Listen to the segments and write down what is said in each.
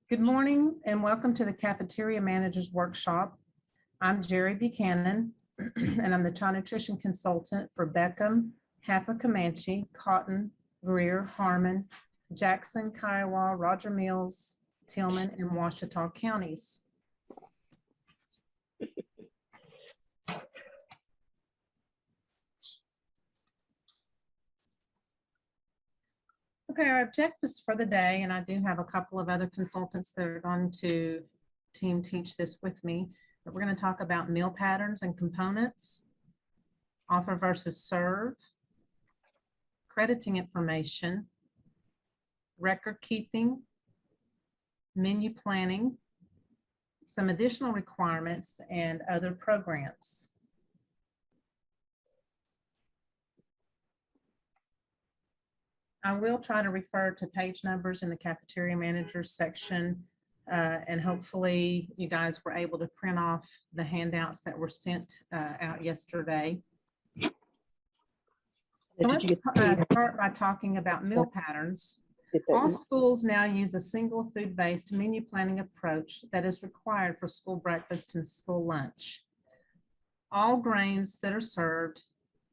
Good morning and welcome to the Cafeteria Managers Workshop. I'm Jerry Buchanan and I'm the Child Nutrition Consultant for Beckham, Half of Comanche, Cotton, Greer, Harmon, Jackson, Kiowa, Roger Mills, Tillman, and Ouachita counties. Okay, our objectives for the day, and I do have a couple of other consultants that are going to team teach this with me, but we're going to talk about meal patterns and components, offer versus serve, crediting information, record keeping, menu planning, some additional requirements, and other programs. I will try to refer to page numbers in the Cafeteria Managers section, and hopefully you guys were able to print off the handouts that were sent out yesterday. So let's start by talking about meal patterns. All schools now use a single food-based menu planning approach that is required for school breakfast and school lunch. All grains that are served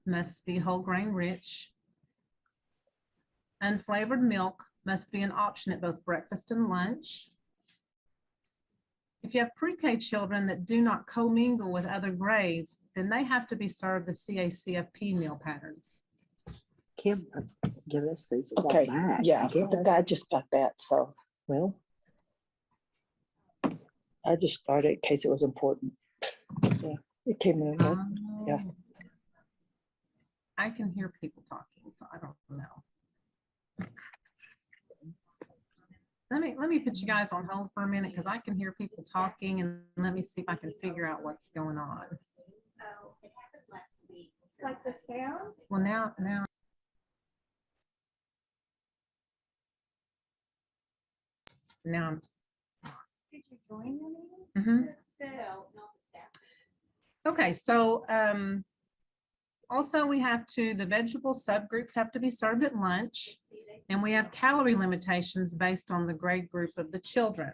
must be whole grain rich. Unflavored milk must be an option at both breakfast and lunch. If you have pre-K children that do not commingle with other grades, then they have to be served the CACFP meal patterns. Kim, give us these. Okay, yeah, but I just got that, so, Well, I just started in case it was important. Yeah, it came in. Yeah. I can hear people talking, so I don't know. Let me put you guys on hold for a minute because I can hear people talking, and let me see if I can figure out what's going on. Oh, it happened last week. Like the sound? Well, now. Now. Did you join the meeting? Mm-hmm. No, not the staff. Okay, so also we have the vegetable subgroups have to be served at lunch, and we have calorie limitations based on the grade group of the children.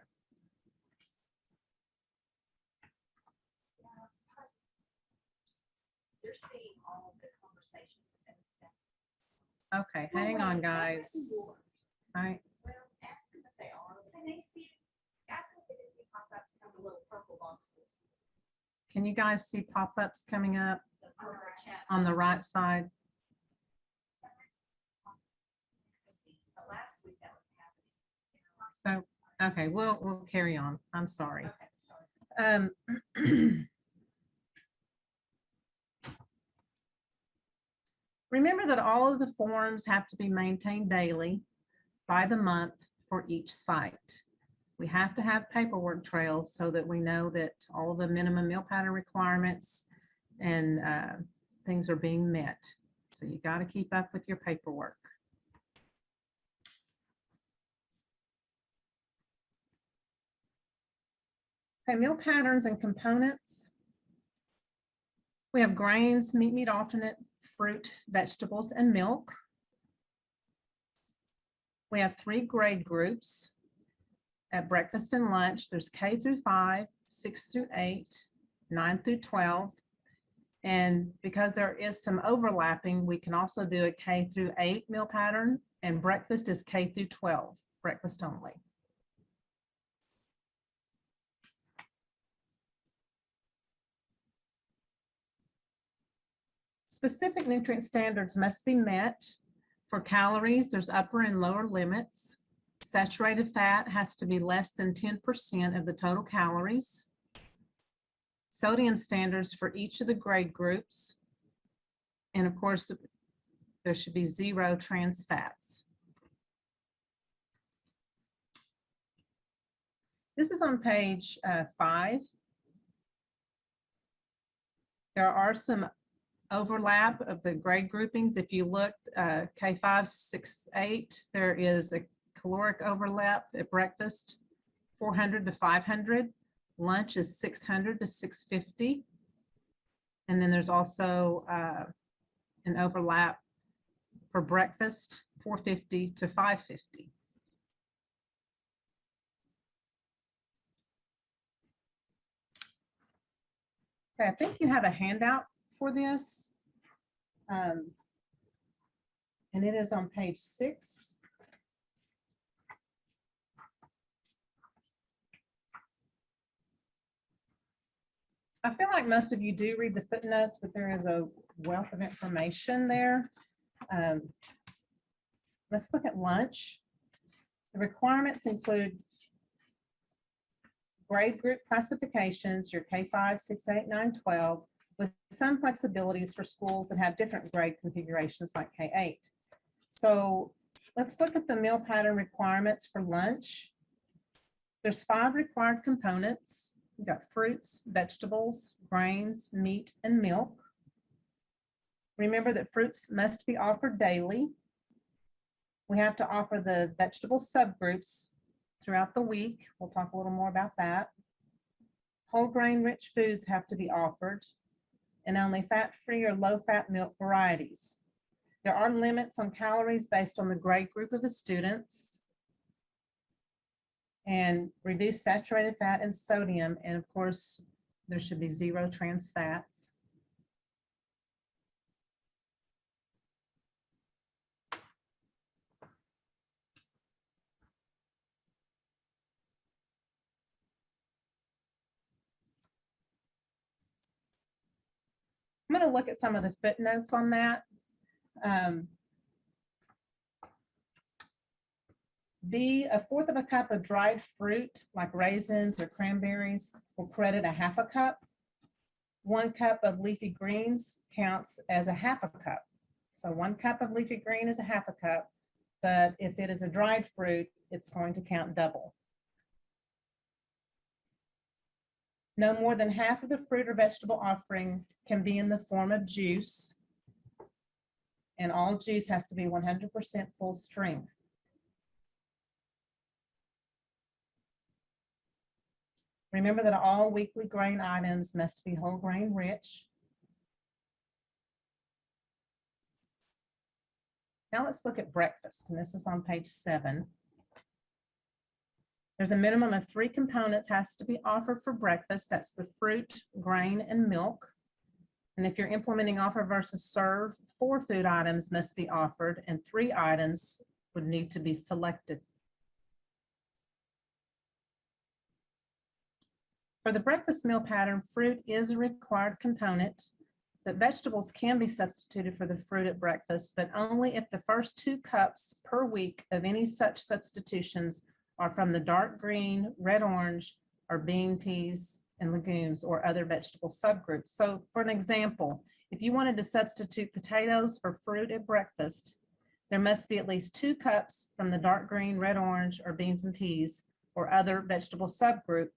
You're seeing all of the conversations within the staff. Okay, hang on, guys. All right. Well, ask them if they are. Can they see? Ask them if they see pop-ups from the little purple boxes. Can you guys see pop-ups coming up Under our chat. on the right side? But last week that was happening. So, okay, we'll carry on. I'm sorry. Okay, sorry. Remember that all of the forms have to be maintained daily by the month for each site. We have to have paperwork trails so that we know that all of the minimum meal pattern requirements and things are being met. So you got to keep up with your paperwork. Okay, meal patterns and components. We have grains, meat alternate, fruit, vegetables, and milk. We have 3 grade groups at breakfast and lunch. There's K through 5, 6 through 8, 9 through 12. And because there is some overlapping, we can also do a K through 8 meal pattern, and breakfast is K through 12, breakfast only. Specific nutrient standards must be met. For calories, there's upper and lower limits. Saturated fat has to be less than 10% of the total calories. Sodium standards for each of the grade groups. And of course, there should be 0 trans fats. This is on page 5. There are some overlap of the grade groupings. If you look K5, 6, 8, there is a caloric overlap at breakfast, 400 to 500. Lunch is 600 to 650. And then there's also an overlap for breakfast, 450 to 550. Okay, I think you have a handout for this. And it is on page 6. I feel like most of you do read the footnotes, but there is a wealth of information there. Let's look at lunch. The requirements include grade group classifications, your K5, 6, 8, 9, 12, with some flexibilities for schools that have different grade configurations like K8. So let's look at the meal pattern requirements for lunch. There's 5 required components. You've got fruits, vegetables, grains, meat, and milk. Remember that fruits must be offered daily. We have to offer the vegetable subgroups throughout the week. We'll talk a little more about that. Whole grain rich foods have to be offered, and only fat-free or low-fat milk varieties. There are limits on calories based on the grade group of the students, and reduced saturated fat and sodium, and of course, there should be 0 trans fats. I'm going to look at some of the footnotes on that. B, 1/4 of a cup of dried fruit like raisins or cranberries will credit 1/2 cup. 1 cup of leafy greens counts as 1/2 cup. So 1 cup of leafy green is 1/2 cup, but if it is a dried fruit, it's going to count double. No more than half of the fruit or vegetable offering can be in the form of juice, and all juice has to be 100% full strength. Remember that all weekly grain items must be whole grain rich. Now let's look at breakfast, and this is on page 7. There's a minimum of 3 components has to be offered for breakfast. That's the fruit, grain, and milk. And if you're implementing offer versus serve, 4 food items must be offered and 3 items would need to be selected. For the breakfast meal pattern, fruit is a required component, but vegetables can be substituted for the fruit at breakfast, but only if the first 2 cups per week of any such substitutions are from the dark green, red orange, or bean, peas, and legumes or other vegetable subgroups. So for an example, if you wanted to substitute potatoes for fruit at breakfast, there must be at least 2 cups from the dark green, red orange, or beans and peas, or other vegetable subgroup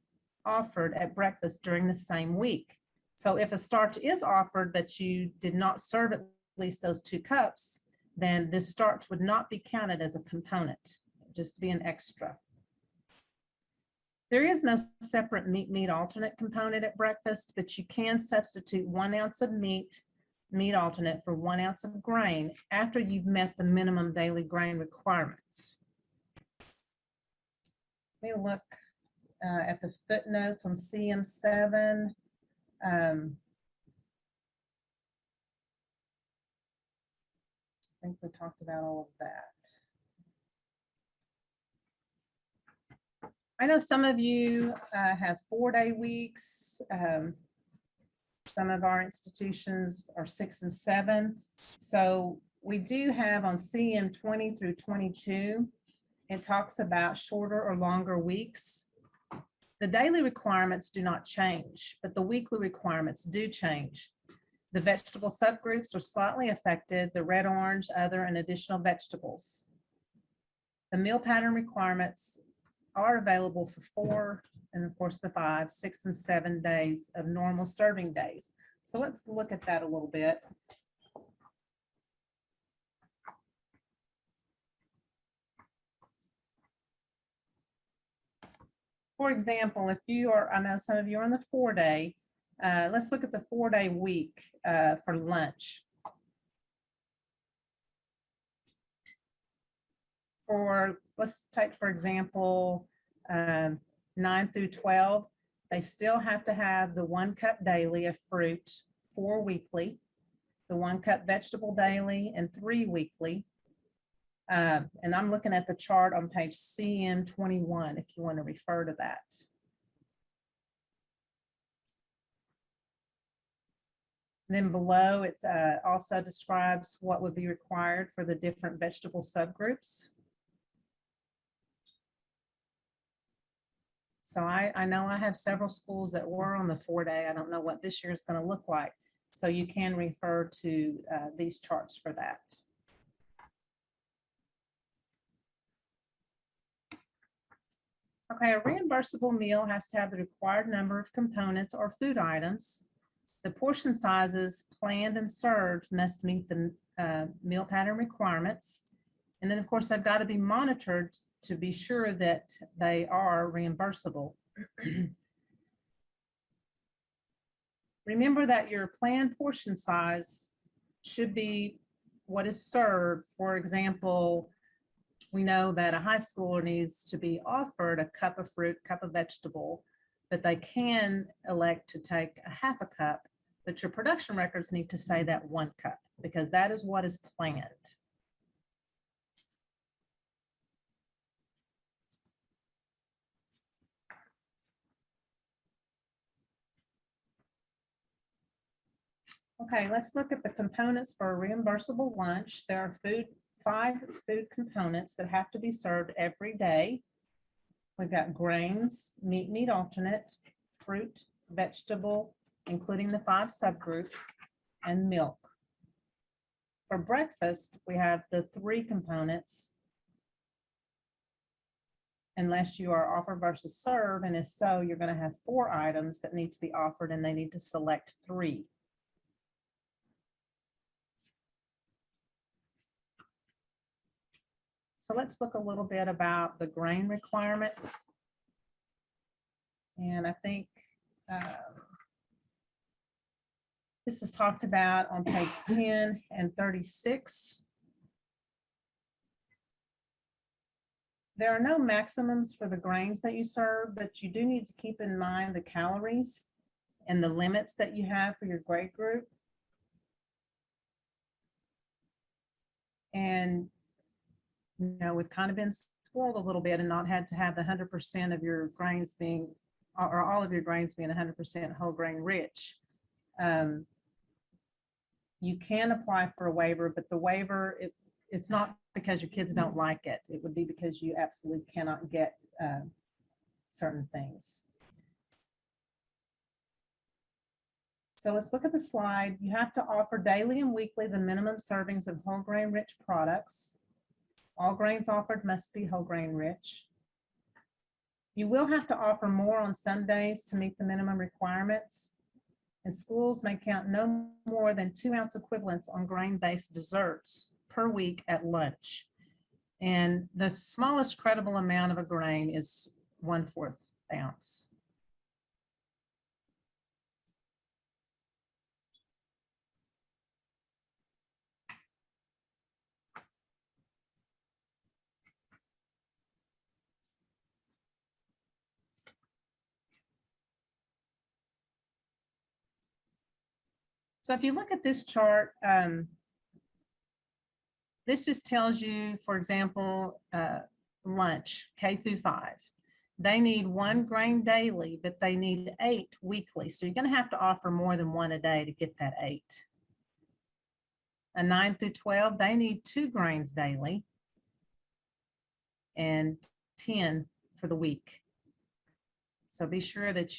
offered at breakfast during the same week. So if a starch is offered, but you did not serve at least those 2 cups, then this starch would not be counted as a component, just be an extra. There is no separate meat alternate component at breakfast, but you can substitute 1 ounce of meat alternate for 1 ounce of grain after you've met the minimum daily grain requirements. Let me look at the footnotes on CM7. I think we talked about all of that. I know some of you have 4-day weeks. Some of our institutions are 6 and 7. So we do have on CM 20 through 22, it talks about shorter or longer weeks. The daily requirements do not change, but the weekly requirements do change. The vegetable subgroups are slightly affected, the red, orange, other, and additional vegetables. The meal pattern requirements are available for 4, and of course the 5, 6, and 7 days of normal serving days. So let's look at that a little bit. For example, if you are, I know some of you are on the 4-day, let's look at the 4-day week for lunch. Let's take, for example, 9 through 12, They still have to have the 1 cup daily of fruit, 4 weekly, the 1 cup vegetable daily, and 3 weekly. And I'm looking at the chart on page CM21 if you want to refer to that. Then below, it also describes what would be required for the different vegetable subgroups. So I know I have several schools that were on the 4-day. I don't know what this year is going to look like. So you can refer to these charts for that. Okay, a reimbursable meal has to have the required number of components or food items. The portion sizes planned and served must meet the meal pattern requirements. And then, of course, they've got to be monitored to be sure that they are reimbursable. Remember that your planned portion size should be what is served. For example, we know that a high schooler needs to be offered a cup of fruit, cup of vegetable, but they can elect to take a half a cup, but your production records need to say that 1 cup because that is what is planned. Okay, let's look at the components for a reimbursable lunch. There are 5 food components that have to be served every day. We've got grains, meat alternate, fruit, vegetable, including the 5 subgroups, and milk. For breakfast, we have the 3 components, unless you are offer versus serve, and if so, you're going to have 4 items that need to be offered and they need to select 3. So let's look a little bit about the grain requirements. And I think this is talked about on page 10 and 36. There are no maximums for the grains that you serve, but you do need to keep in mind the calories and the limits that you have for your grade group. And we've kind of been spoiled a little bit and not had to have the 100% of your grains being, or all of your grains being 100% whole grain rich. You can apply for a waiver, but the waiver, it's not because your kids don't like it. It would be because you absolutely cannot get certain things. So let's look at the slide. You have to offer daily and weekly the minimum servings of whole grain rich products. All grains offered must be whole grain rich. You will have to offer more on some days to meet the minimum requirements. And schools may count no more than 2-ounce equivalents on grain-based desserts per week at lunch. And the smallest credible amount of a grain is 1/4 ounce. So if you look at this chart, this just tells you, for example, lunch, K through 5. They need 1 grain daily, but they need 8 weekly. So you're going to have to offer more than 1 a day to get that 8. A 9 through 12, they need 2 grains daily and 10 for the week. So be sure that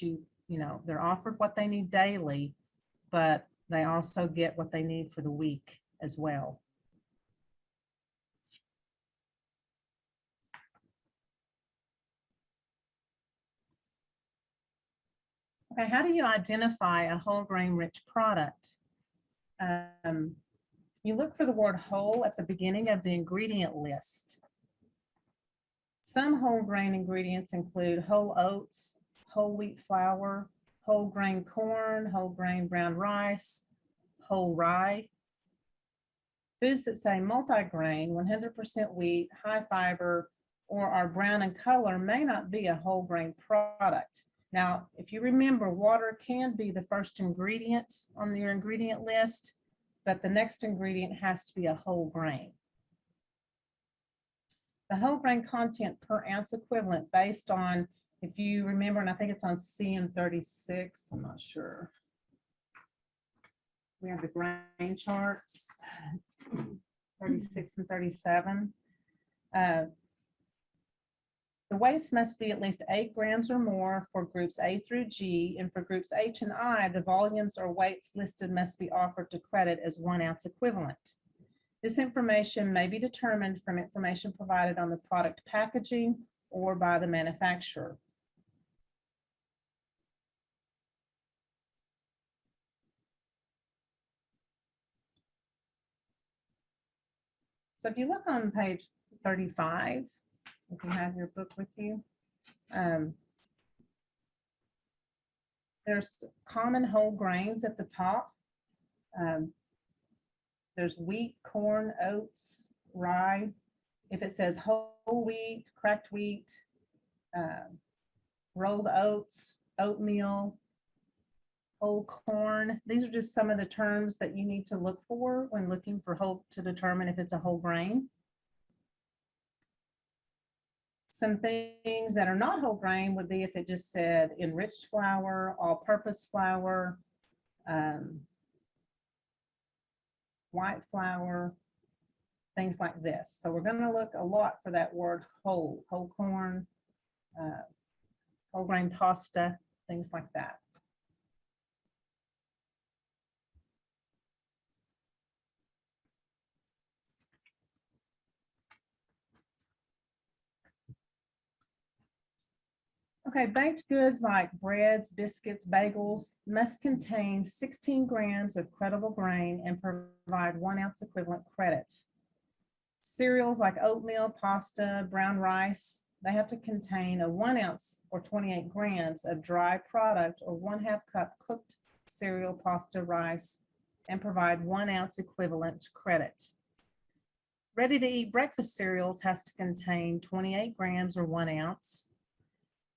they're offered what they need daily, but they also get what they need for the week as well. Okay, how do you identify a whole grain rich product? You look for the word whole at the beginning of the ingredient list. Some whole grain ingredients include whole oats, whole wheat flour, whole grain corn, whole grain brown rice, whole rye. Foods that say multigrain, 100% wheat, high fiber, or are brown in color may not be a whole grain product. Now, if you remember, water can be the first ingredient on your ingredient list, but the next ingredient has to be a whole grain. The whole grain content per ounce equivalent based on, if you remember, and I think it's on CM36, I'm not sure. We have the grain charts, 36 and 37. The weights must be at least 8 grams or more for groups A through G, and for groups H and I, the volumes or weights listed must be offered to credit as 1 ounce equivalent. This information may be determined from information provided on the product packaging or by the manufacturer. So if you look on page 35, if you have your book with you, there's common whole grains at the top. There's wheat, corn, oats, rye. If it says whole wheat, cracked wheat, rolled oats, oatmeal, whole corn, these are just some of the terms that you need to look for when looking for whole to determine if it's a whole grain. Some things that are not whole grain would be if it just said enriched flour, all-purpose flour, white flour, things like this. So we're going to look a lot for that word whole corn, whole grain pasta, things like that. Okay, baked goods like breads, biscuits, bagels must contain 16 grams of credible grain and provide 1 ounce equivalent credit. Cereals like oatmeal, pasta, brown rice, they have to contain a 1 ounce or 28 grams of dry product or 1/2 cup cooked cereal, pasta, rice, and provide 1 ounce equivalent credit. Ready-to-eat breakfast cereals has to contain 28 grams or 1 ounce.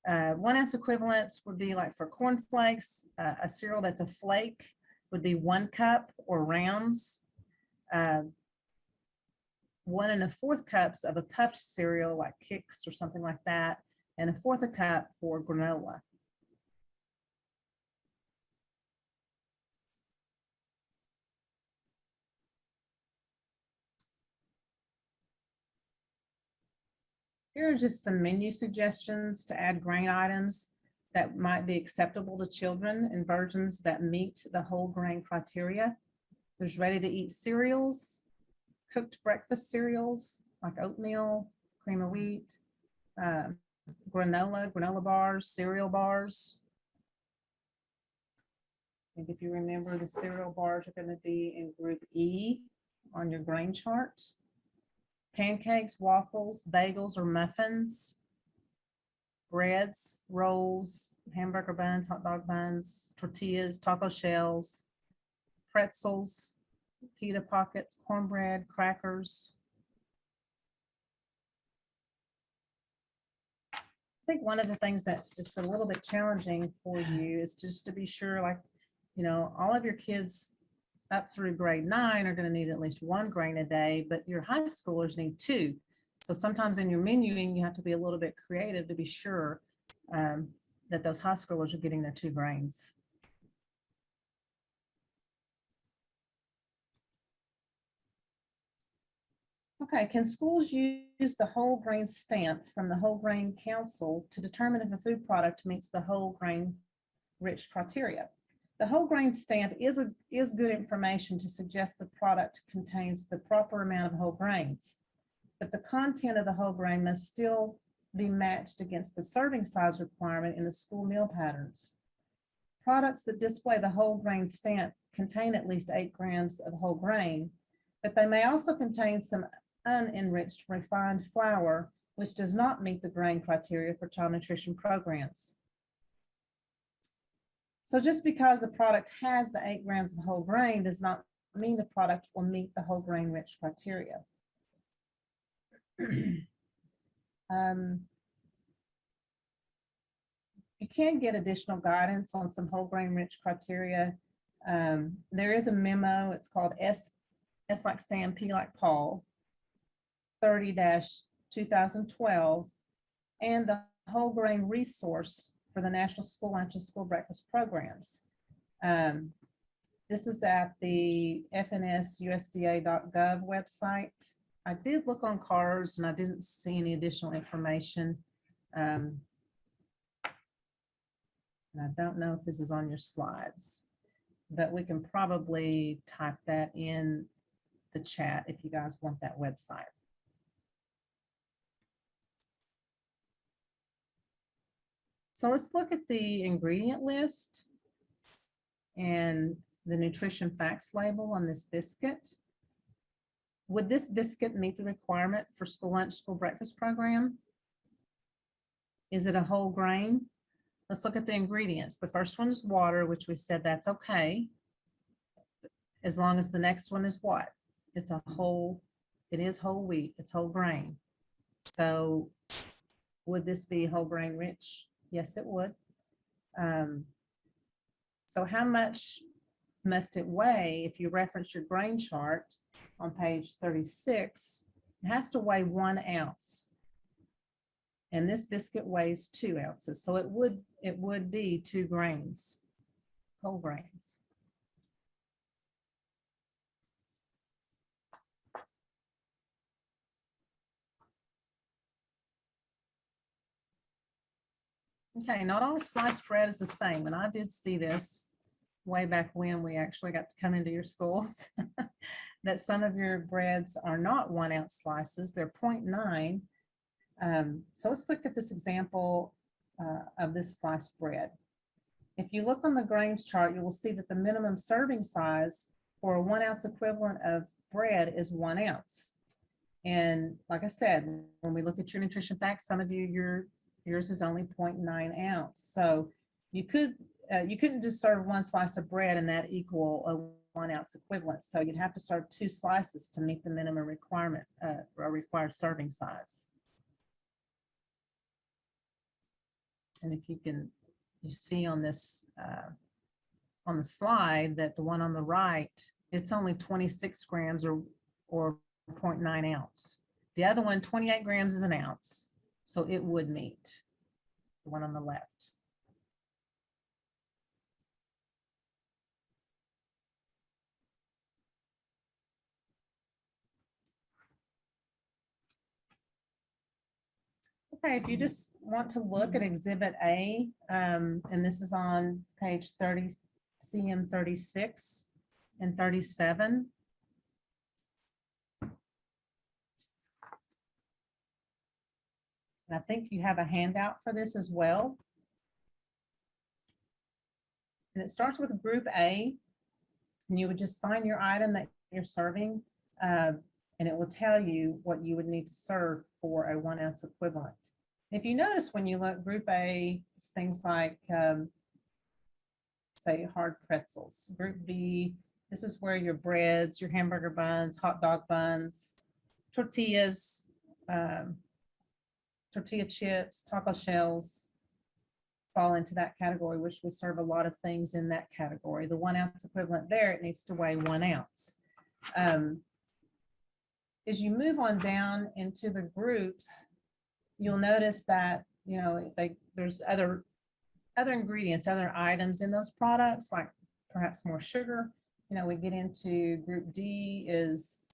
1 ounce equivalents would be like for cornflakes, a cereal that's a flake would be 1 cup or rounds. 1 1/4 cups of a puffed cereal like Kix or something like that, and 1/4 cup for granola. Here are just some menu suggestions to add grain items that might be acceptable to children in versions that meet the whole grain criteria. There's ready-to-eat cereals, cooked breakfast cereals like oatmeal, cream of wheat, granola bars, cereal bars. I think if you remember, the cereal bars are going to be in group E on your grain chart. Pancakes, waffles, bagels or muffins, breads, rolls, hamburger buns, hot dog buns, tortillas, taco shells, pretzels, pita pockets, cornbread, crackers. I think one of the things that is a little bit challenging for you is just to be sure, like, you know, all of your kids up through grade 9 are going to need at least 1 grain a day, but your high schoolers need 2. So sometimes in your menuing, you have to be a little bit creative to be sure that those high schoolers are getting their 2 grains. Okay, can schools use the whole grain stamp from the Whole Grain Council to determine if a food product meets the whole grain rich criteria? The whole grain stamp is good information to suggest the product contains the proper amount of whole grains, but the content of the whole grain must still be matched against the serving size requirement in the school meal patterns. Products that display the whole grain stamp contain at least 8 grams of whole grain, but they may also contain some unenriched refined flour, which does not meet the grain criteria for child nutrition programs. So just because the product has the 8 grams of whole grain does not mean the product will meet the whole grain rich criteria. You can get additional guidance on some whole grain rich criteria. There is a memo, it's called S like Sam, P like Paul, 30-2012, and the whole grain resource for the National School Lunch and School Breakfast Programs. This is at the fnsusda.gov website. I did look on CARS and I didn't see any additional information. And I don't know if this is on your slides, but we can probably type that in the chat if you guys want that website. So let's look at the ingredient list and the nutrition facts label on this biscuit. Would this biscuit meet the requirement for school lunch, school breakfast program? Is it a whole grain? Let's look at the ingredients. The first one is water, which we said that's okay, as long as the next one is what? It's a whole, it is whole wheat, it's whole grain. So would this be whole grain rich? Yes, it would. So how much must it weigh? If you reference your grain chart on page 36, it has to weigh 1 ounce. And this biscuit weighs 2 ounces. So it would be 2 grains, whole grains. Okay, not all sliced bread is the same, and I did see this way back when we actually got to come into your schools, that some of your breads are not 1 ounce slices, they're 0.9. So let's look at this example of this sliced bread. If you look on the grains chart, you will see that the minimum serving size for a 1 ounce equivalent of bread is 1 ounce. And like I said, when we look at your nutrition facts, some of you, yours is only 0.9 ounce. So you couldn't just serve 1 slice of bread and that equal a 1 ounce equivalent. So you'd have to serve 2 slices to meet the minimum requirement or required serving size. And if you see on this, on the slide that the one on the right, it's only 26 grams or 0.9 ounce. The other one, 28 grams is 1 ounce. So it would meet the one on the left. Okay, if you just want to look at Exhibit A, and this is on page 30, CM 36 and 37. And I think you have a handout for this as well. And it starts with Group A, and you would just sign your item that you're serving, and it will tell you what you would need to serve for a 1 ounce equivalent. If you notice when you look, Group A is things like, say, hard pretzels. Group B, this is where your breads, your hamburger buns, hot dog buns, tortillas, tortilla chips, taco shells fall into that category, which we serve a lot of things in that category. The 1 ounce equivalent there, it needs to weigh 1 ounce. As you move on down into the groups, you'll notice that, you know, there's other ingredients, other items in those products, like perhaps more sugar. You know, we get into Group D is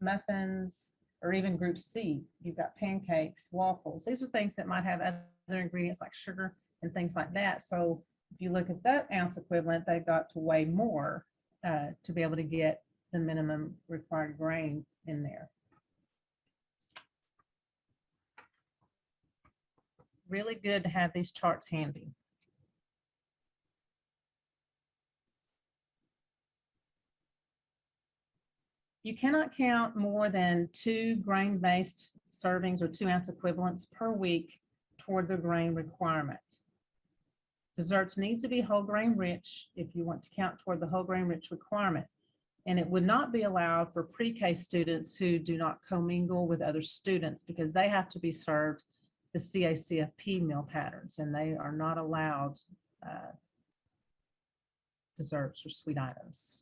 muffins, or even Group C, you've got pancakes, waffles. These are things that might have other ingredients like sugar and things like that. So if you look at that ounce equivalent, they've got to weigh more to be able to get the minimum required grain in there. Really good to have these charts handy. You cannot count more than 2 grain-based servings or 2 ounce equivalents per week toward the grain requirement. Desserts need to be whole grain rich if you want to count toward the whole grain rich requirement. And it would not be allowed for pre-K students who do not commingle with other students, because they have to be served the CACFP meal patterns, and they are not allowed desserts or sweet items.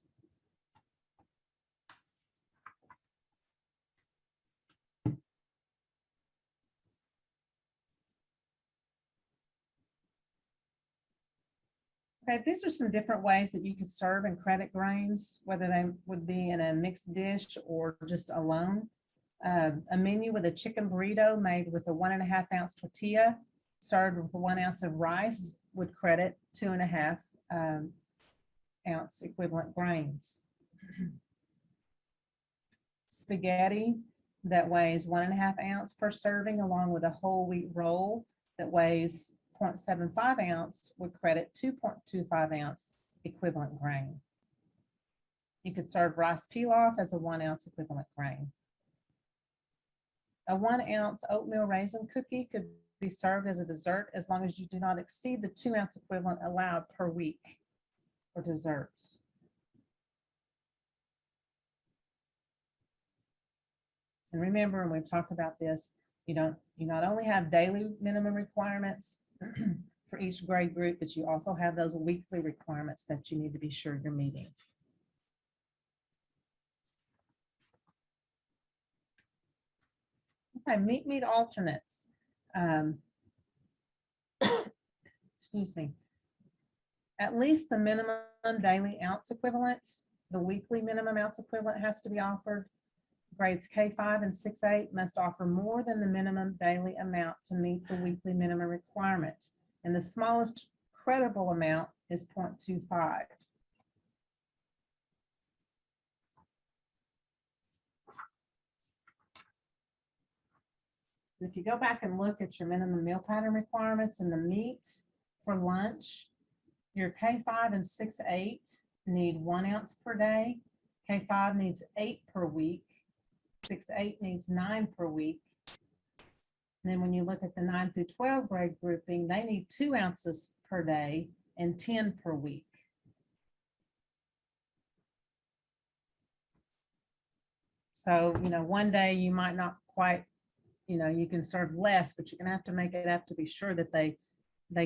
Okay, these are some different ways that you could serve and credit grains, whether they would be in a mixed dish or just alone. A menu with a chicken burrito made with a 1.5 ounce tortilla served with 1 ounce of rice would credit 2.5 ounce equivalent grains. Spaghetti that weighs 1.5 ounce per serving, along with a whole wheat roll that weighs 0.75 ounce would credit 2.25 ounce equivalent grain. You could serve rice pilaf as a 1 ounce equivalent grain. A 1 ounce oatmeal raisin cookie could be served as a dessert as long as you do not exceed the 2 ounce equivalent allowed per week for desserts. And remember, and we've talked about this, you not only have daily minimum requirements for each grade group, but you also have those weekly requirements that you need to be sure you're meeting. Okay, meat alternates. Excuse me. At least the minimum daily ounce equivalent, the weekly minimum ounce equivalent has to be offered. Grades K5 and 6-8 must offer more than the minimum daily amount to meet the weekly minimum requirement. And the smallest credible amount is 0.25. If you go back and look at your minimum meal pattern requirements and the meat for lunch, your K5 and 6-8 need 1 ounce per day. K5 needs 8 per week. 6-8 needs 9 per week. And then when you look at the 9 through 12 grade grouping, they need 2 ounces per day and 10 per week. So, one day you might not quite, you can serve less, but you're gonna have to make it up to be sure that they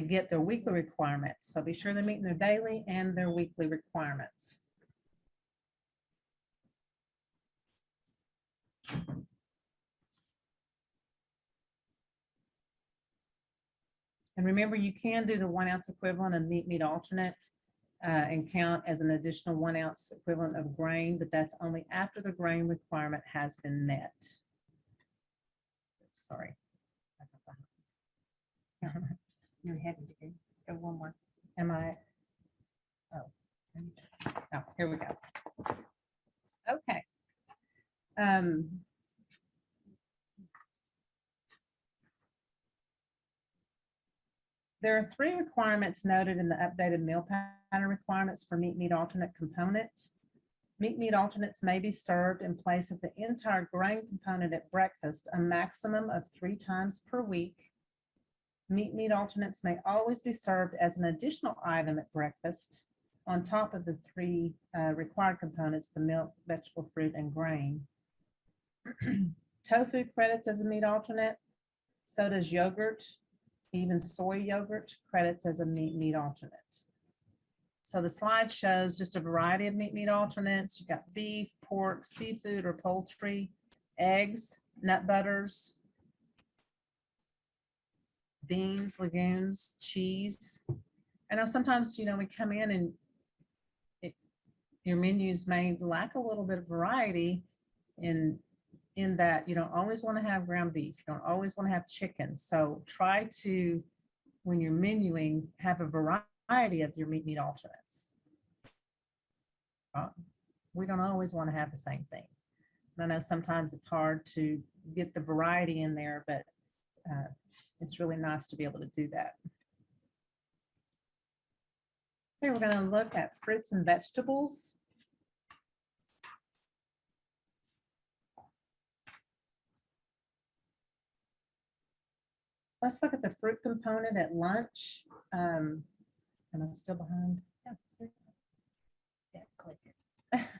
get their weekly requirements. So be sure they're meeting their daily and their weekly requirements. And remember, you can do the 1 ounce equivalent of meat alternate and count as an additional 1 ounce equivalent of grain, but that's only after the grain requirement has been met. Sorry. You're ahead of the game. Go one more. Am I? Oh, here we go. Okay. There are 3 requirements noted in the updated meal pattern requirements for meat alternate component. Meat alternates may be served in place of the entire grain component at breakfast, a maximum of 3 times per week. Meat alternates may always be served as an additional item at breakfast on top of the 3 required components, the milk, vegetable, fruit, and grain. Tofu credits as a meat alternate. So does yogurt. Even soy yogurt credits as a meat alternate. So the slide shows just a variety of meat alternates. You've got beef, pork, seafood or poultry, eggs, nut butters, beans, legumes, cheese. I know sometimes, we come in and your menus may lack a little bit of variety in that you don't always want to have ground beef. You don't always want to have chicken. So try to, when you're menuing, have a variety of your meat alternates. We don't always want to have the same thing. I know sometimes it's hard to get the variety in there, but it's really nice to be able to do that. Okay, we're going to look at fruits and vegetables. Let's look at the fruit component at lunch. Am I still behind? Yeah, click it.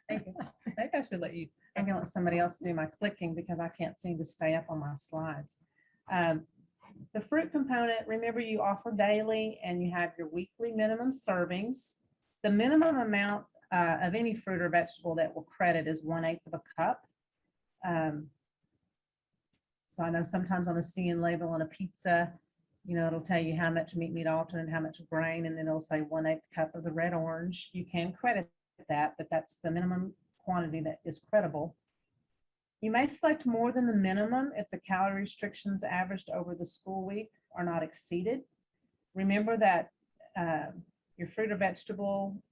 Thank you. Maybe I should let you, I'm gonna let somebody else do my clicking because I can't seem to stay up on my slides. The fruit component, remember you offer daily and you have your weekly minimum servings. The minimum amount of any fruit or vegetable that will credit is 1/8 of a cup. So I know sometimes on a CN label on a pizza, it'll tell you how much meat alternate and how much grain, and then it'll say 1/8 cup of the red orange. You can credit that, but that's the minimum quantity that is credible. You may select more than the minimum if the calorie restrictions averaged over the school week are not exceeded. Remember that your fruit or vegetable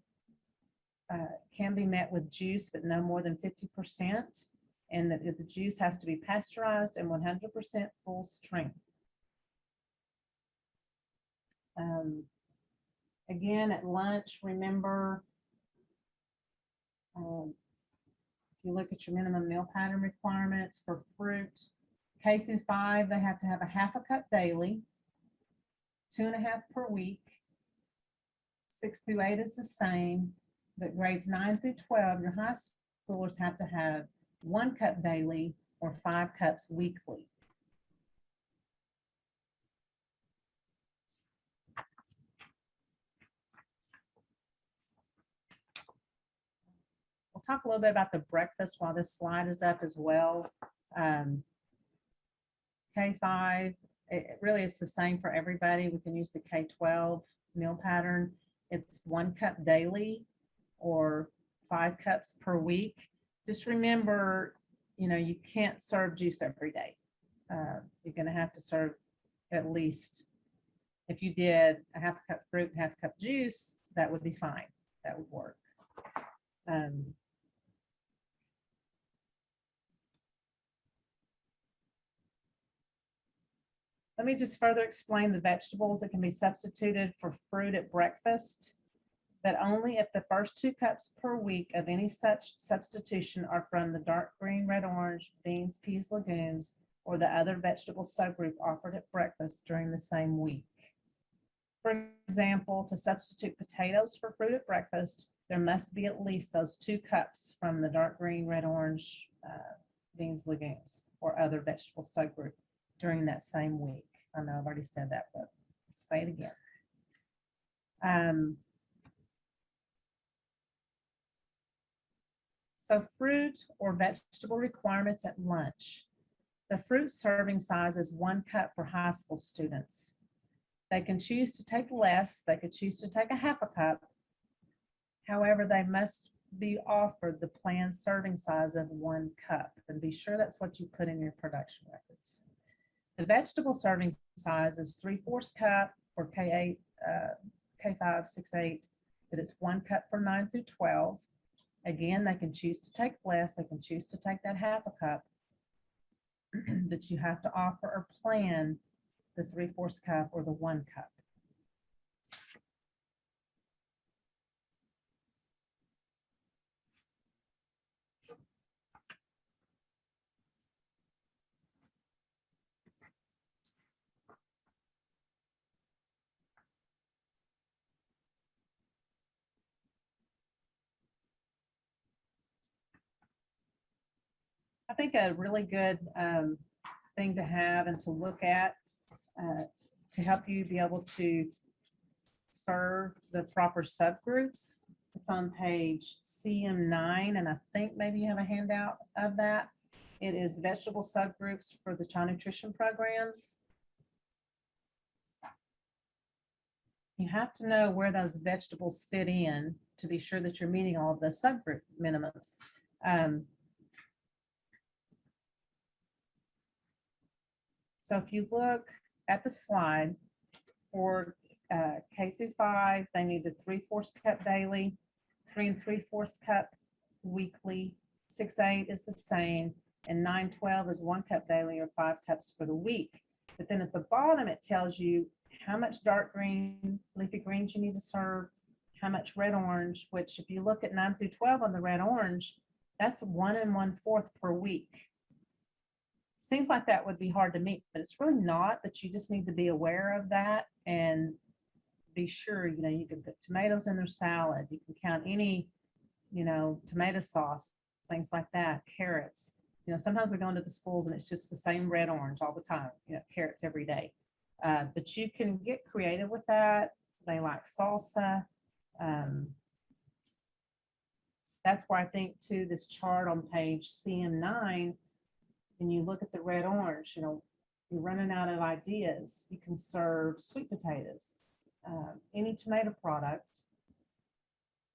can be met with juice, but no more than 50%, and that the juice has to be pasteurized and 100% full strength. Again, at lunch, remember, if you look at your minimum meal pattern requirements for fruit, K through 5, they have to have a 1/2 cup daily, 2.5 per week. 6 through 8 is the same, but grades 9 through 12, your high schoolers have to have 1 cup daily or 5 cups weekly. We'll talk a little bit about the breakfast while this slide is up as well. K5, really it's the same for everybody. We can use the K12 meal pattern. It's 1 cup daily or 5 cups per week. Just remember, you can't serve juice every day. You're going to have to serve at least, if you did a 1/2 cup fruit, 1/2 cup juice, that would be fine. That would work. Let me just further explain the vegetables that can be substituted for fruit at breakfast, but only if the first 2 cups per week of any such substitution are from the dark green, red, orange, beans, peas, legumes, or the other vegetable subgroup offered at breakfast during the same week. For example, to substitute potatoes for fruit at breakfast, there must be at least those 2 cups from the dark green, red, orange, beans, legumes, or other vegetable subgroup during that same week. I know I've already said that, but let's say it again. So fruit or vegetable requirements at lunch. The fruit serving size is 1 cup for high school students. They can choose to take less. They could choose to take a 1/2 cup. However, they must be offered the planned serving size of 1 cup. And be sure that's what you put in your production records. The vegetable serving size is 3/4 cup for K8, K5, 6, 8, but it's 1 cup for 9 through 12. Again, they can choose to take less. They can choose to take that 1/2 cup, but you have to offer or plan the 3/4 cup or the 1 cup. I think a really good thing to have and to look at to help you be able to serve the proper subgroups. It's on page CM9, and I think maybe you have a handout of that. It is vegetable subgroups for the child nutrition programs. You have to know where those vegetables fit in to be sure that you're meeting all of the subgroup minimums. So if you look at the slide for K through 5, they need the 3/4 cup daily, 3 3/4 cup weekly, 6, 8 is the same, and 9, 12 is 1 cup daily or 5 cups for the week. But then at the bottom, it tells you how much dark green, leafy greens you need to serve, how much red orange, which if you look at 9 through 12 on the red orange, that's 1 1/4 per week. Seems like that would be hard to meet, but it's really not, but you just need to be aware of that and be sure, you can put tomatoes in their salad. You can count any, tomato sauce, things like that, carrots. Sometimes we go into the schools and it's just the same red orange all the time, carrots every day. But you can get creative with that. They like salsa. That's where I think too, this chart on page CM9, when you look at the red orange, you're running out of ideas. You can serve sweet potatoes, any tomato product,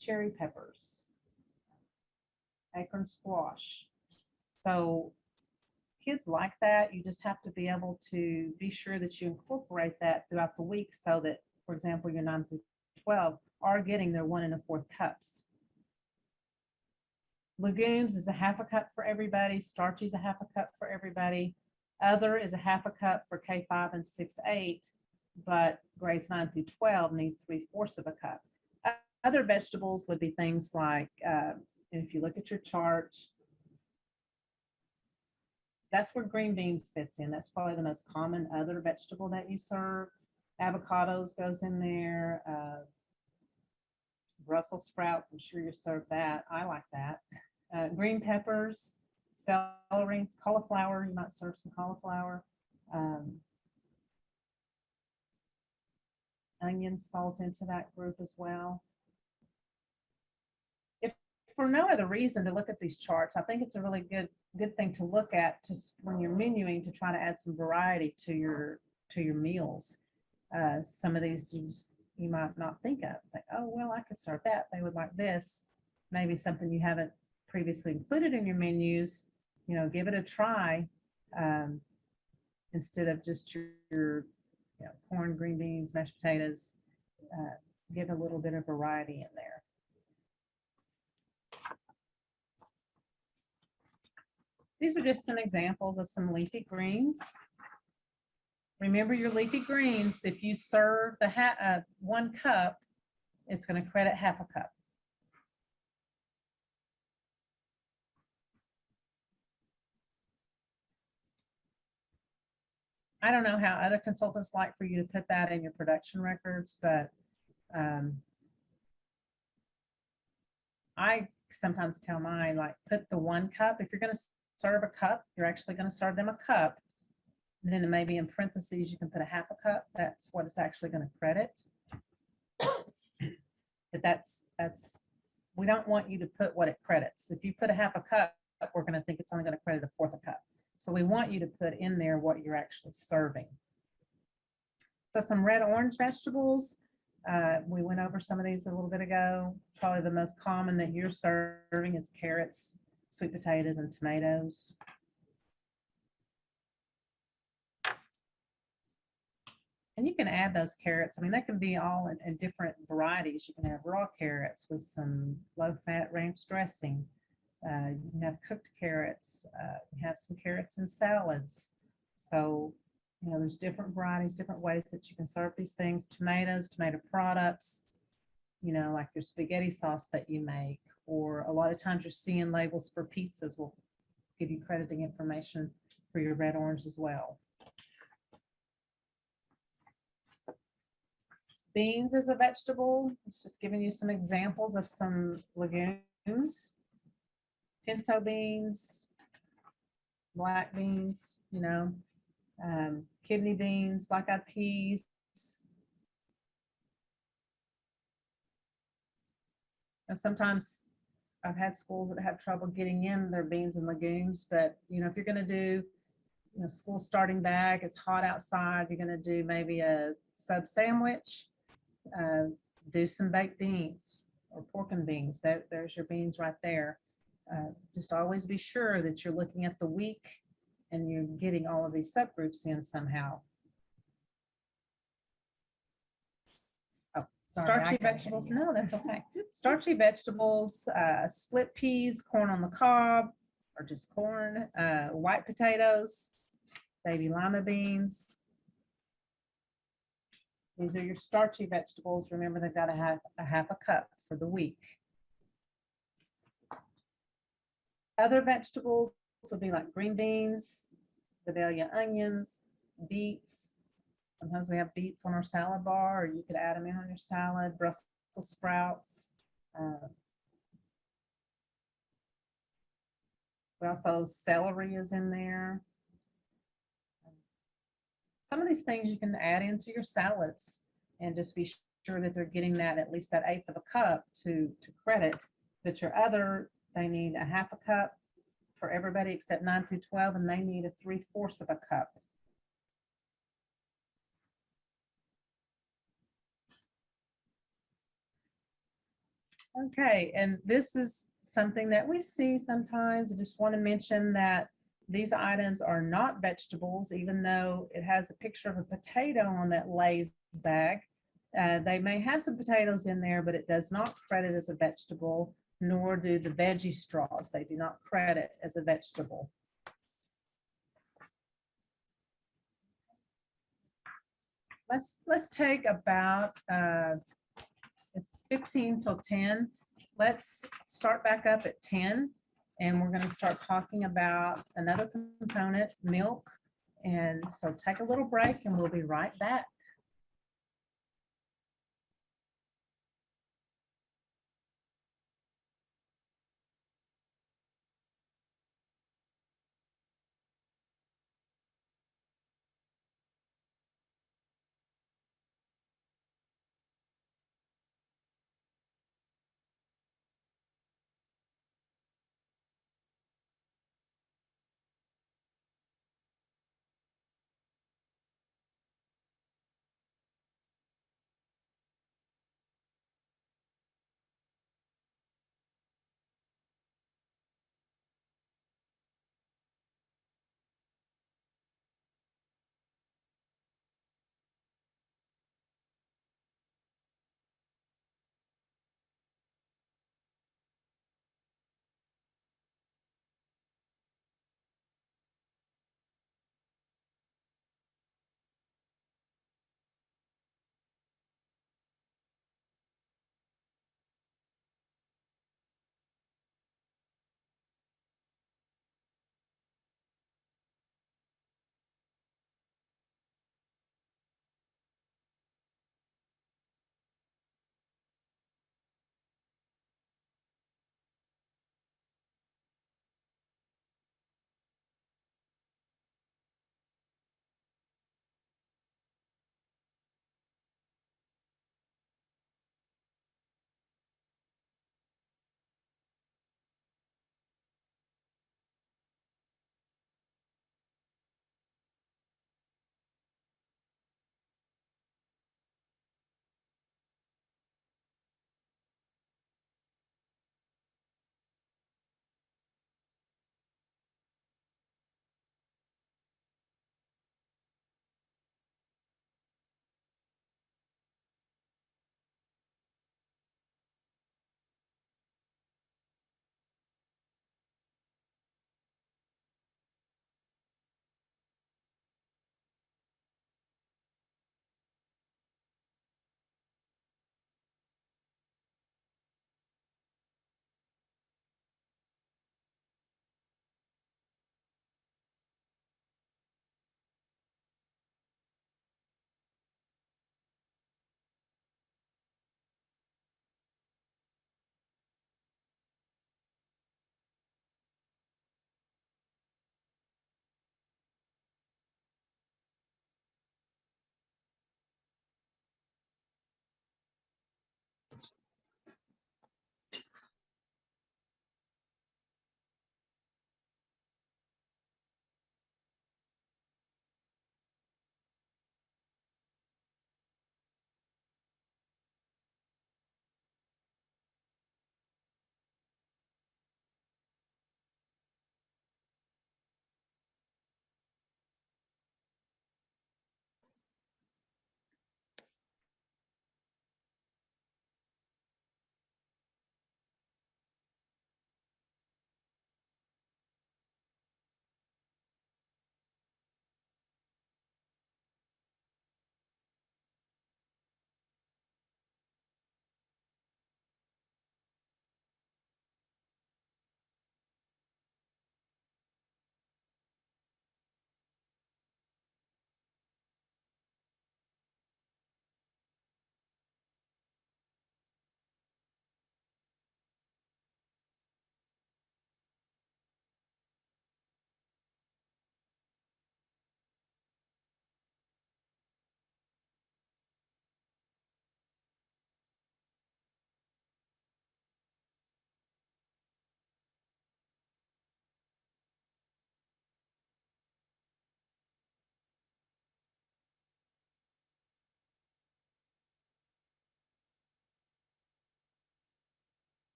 cherry peppers, acorn squash. So kids like that. You just have to be able to be sure that you incorporate that throughout the week so that, for example, your 9 through 12 are getting their 1 1/4 cups. Legumes is a half a cup for everybody. Starchy is a half a cup for everybody. Other is a half a cup for K5 and 6-8, but grades 9 through 12 need 3/4 of a cup. Other vegetables would be things like, if you look at your chart, that's where green beans fits in. That's probably the most common other vegetable that you serve. Avocados goes in there. Brussels sprouts, I'm sure you serve that. I like that. Green peppers, celery, cauliflower, you might serve some cauliflower. Onions falls into that group as well. If for no other reason to look at these charts, I think it's a really good thing to look at just when you're menuing, to try to add some variety to your meals. Some of these you might not think of. Like, oh, well, I could serve that. They would like this. Maybe something you haven't previously included in your menus, give it a try, instead of just your corn, green beans, mashed potatoes. Give a little bit of variety in there. These are just some examples of some leafy greens. Remember your leafy greens, if you serve the 1 cup, it's going to credit half a cup. I don't know how other consultants like for you to put that in your production records, but I sometimes tell mine, like, put the 1 cup. If you're going to serve a cup, you're actually going to serve them a cup. And then maybe in parentheses, you can put a half a cup. That's what it's actually going to credit. But that's we don't want you to put what it credits. If you put a half a cup, we're going to think it's only going to credit 1/4 a cup. So we want you to put in there what you're actually serving. So some red orange vegetables. We went over some of these a little bit ago. Probably the most common that you're serving is carrots, sweet potatoes, and tomatoes. And you can add those carrots. I mean, they can be all in different varieties. You can have raw carrots with some low-fat ranch dressing. You can have cooked carrots. You have some carrots in salads. So, there's different varieties, different ways that you can serve these things. Tomatoes, tomato products, like your spaghetti sauce that you make, or a lot of times you're seeing labels for pizzas will give you crediting information for your red orange as well. Beans is a vegetable. It's just giving you some examples of some legumes. Pinto beans, black beans, kidney beans, black-eyed peas. Sometimes I've had schools that have trouble getting in their beans and legumes, but if you're going to do, school starting back, it's hot outside, you're going to do maybe a sub sandwich, do some baked beans or pork and beans. There's your beans right there. Just always be sure that you're looking at the week and you're getting all of these subgroups in somehow. Oh, starchy vegetables. No, that's okay. Starchy vegetables, split peas, corn on the cob, or just corn, white potatoes, baby lima beans. These are your starchy vegetables. Remember, they've got to have a half a cup for the week. Other vegetables would be like green beans, Vidalia onions, beets. Sometimes we have beets on our salad bar, or you could add them in on your salad. Brussels sprouts. We also, celery is in there. some of these things you can add into your salads and just be sure that they're getting that, at least that eighth of a cup to credit. But your other, they need a half a cup for everybody except 9 through 12, and they need a 3/4 of a cup. Okay, and this is something that we see sometimes. I just want to mention that these items are not vegetables, even though it has a picture of a potato on that Lay's bag. They may have some potatoes in there, but it does not credit as a vegetable, nor do the veggie straws. They do not credit as a vegetable. Let's take about it's 15 till 10. Let's start back up at 10, and we're going to start talking about another component, milk. And so take a little break and we'll be right back.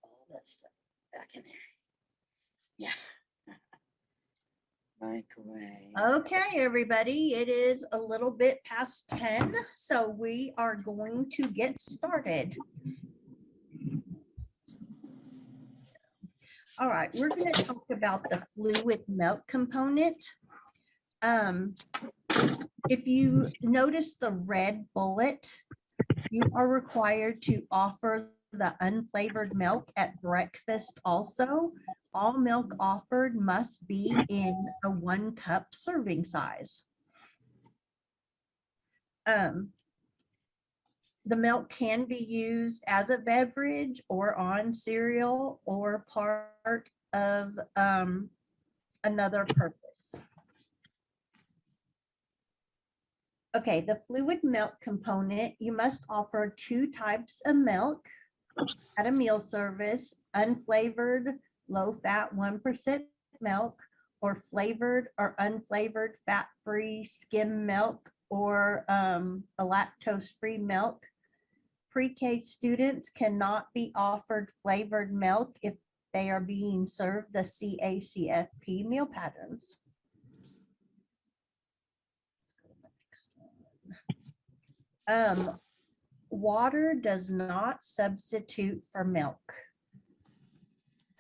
All that stuff back in there. Yeah. Microwave. Okay, everybody, it is a little bit past 10, so we are going to get started. All right, we're going to talk about the fluid milk component. If you notice the red bullet, you are required to offer the unflavored milk at breakfast also. All milk offered must be in a 1 cup serving size. The milk can be used as a beverage or on cereal or part of another purpose. Okay, the fluid milk component, you must offer 2 types of milk at a meal service: unflavored, low-fat 1% milk, or flavored or unflavored fat-free skim milk, or a lactose-free milk. Pre-K students cannot be offered flavored milk if they are being served the CACFP meal patterns. Water does not substitute for milk.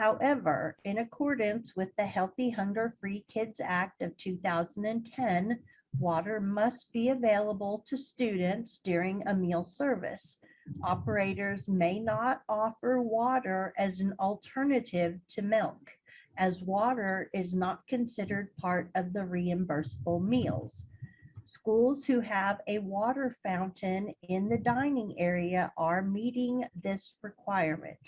However, in accordance with the Healthy Hunger-Free Kids Act of 2010, water must be available to students during a meal service. Operators may not offer water as an alternative to milk, as water is not considered part of the reimbursable meals. Schools who have a water fountain in the dining area are meeting this requirement.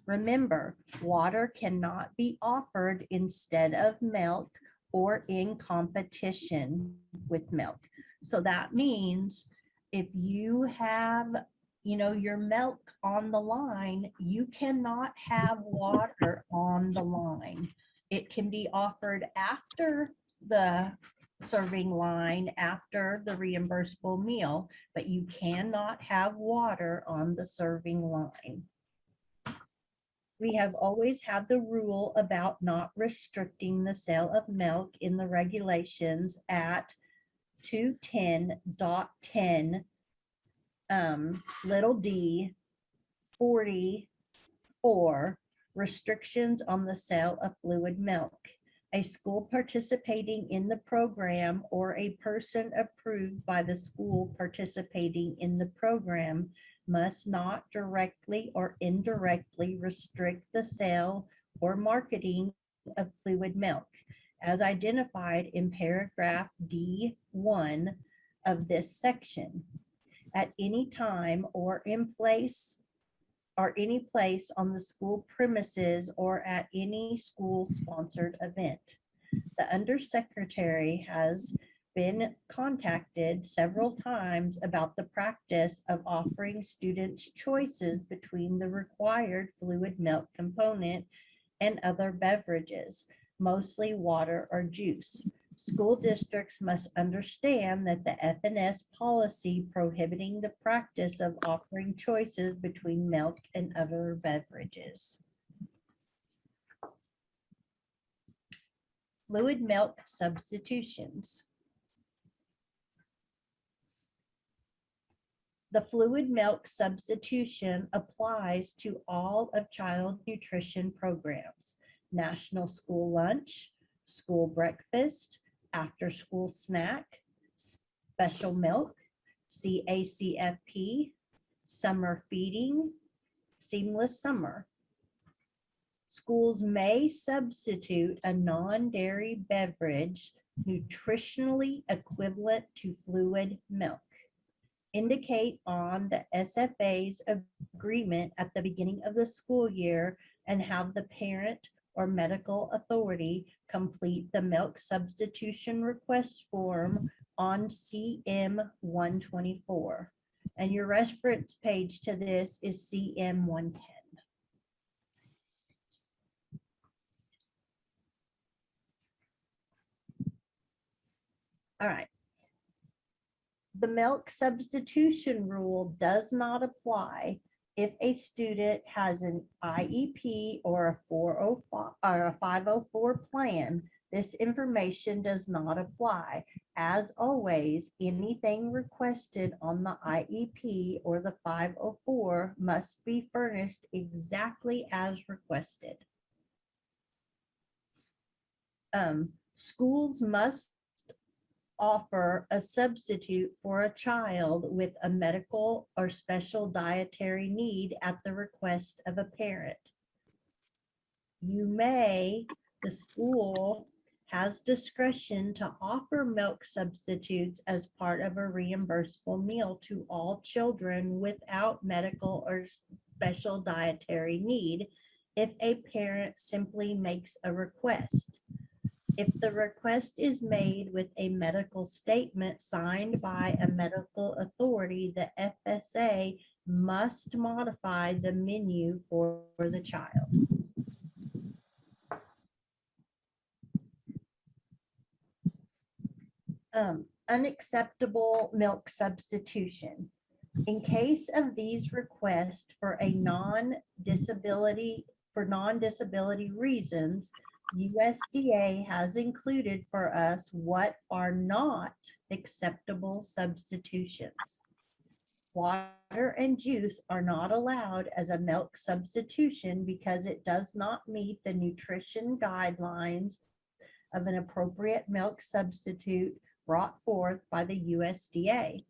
Remember, water cannot be offered instead of milk or in competition with milk. So that means if you have, your milk on the line, you cannot have water on the line. It can be offered after the serving line after the reimbursable meal, but you cannot have water on the serving line. We have always had the rule about not restricting the sale of milk in the regulations at 210.10 little d 44, restrictions on the sale of fluid milk. A school participating in the program or a person approved by the school participating in the program must not directly or indirectly restrict the sale or marketing of fluid milk as identified in paragraph D1 of this section at any time or in place or any place on the school premises or at any school-sponsored event. The undersecretary has been contacted several times about the practice of offering students choices between the required fluid milk component and other beverages, mostly water or juice. School districts must understand that the FNS policy prohibiting the practice of offering choices between milk and other beverages. Fluid milk substitutions. The fluid milk substitution applies to all of child nutrition programs, national school lunch, school breakfast, after-school snack, special milk, CACFP, summer feeding, seamless summer. Schools may substitute a non-dairy beverage nutritionally equivalent to fluid milk. Indicate on the SFA's agreement at the beginning of the school year and have the parent or medical authority complete the milk substitution request form on CM 124. And your reference page to this is CM 110. All right. The milk substitution rule does not apply if a student has an IEP or a 405 or a 504 plan. This information does not apply. As always, anything requested on the IEP or the 504 must be furnished exactly as requested. Schools must offer a substitute for a child with a medical or special dietary need at the request of a parent. The school has discretion to offer milk substitutes as part of a reimbursable meal to all children without medical or special dietary need if a parent simply makes a request. If the request is made with a medical statement signed by a medical authority, the FSA must modify the menu for the child. Unacceptable milk substitution. In case of these requests for non-disability reasons, USDA has included for us what are not acceptable substitutions. Water and juice are not allowed as a milk substitution because it does not meet the nutrition guidelines of an appropriate milk substitute brought forth by the USDA.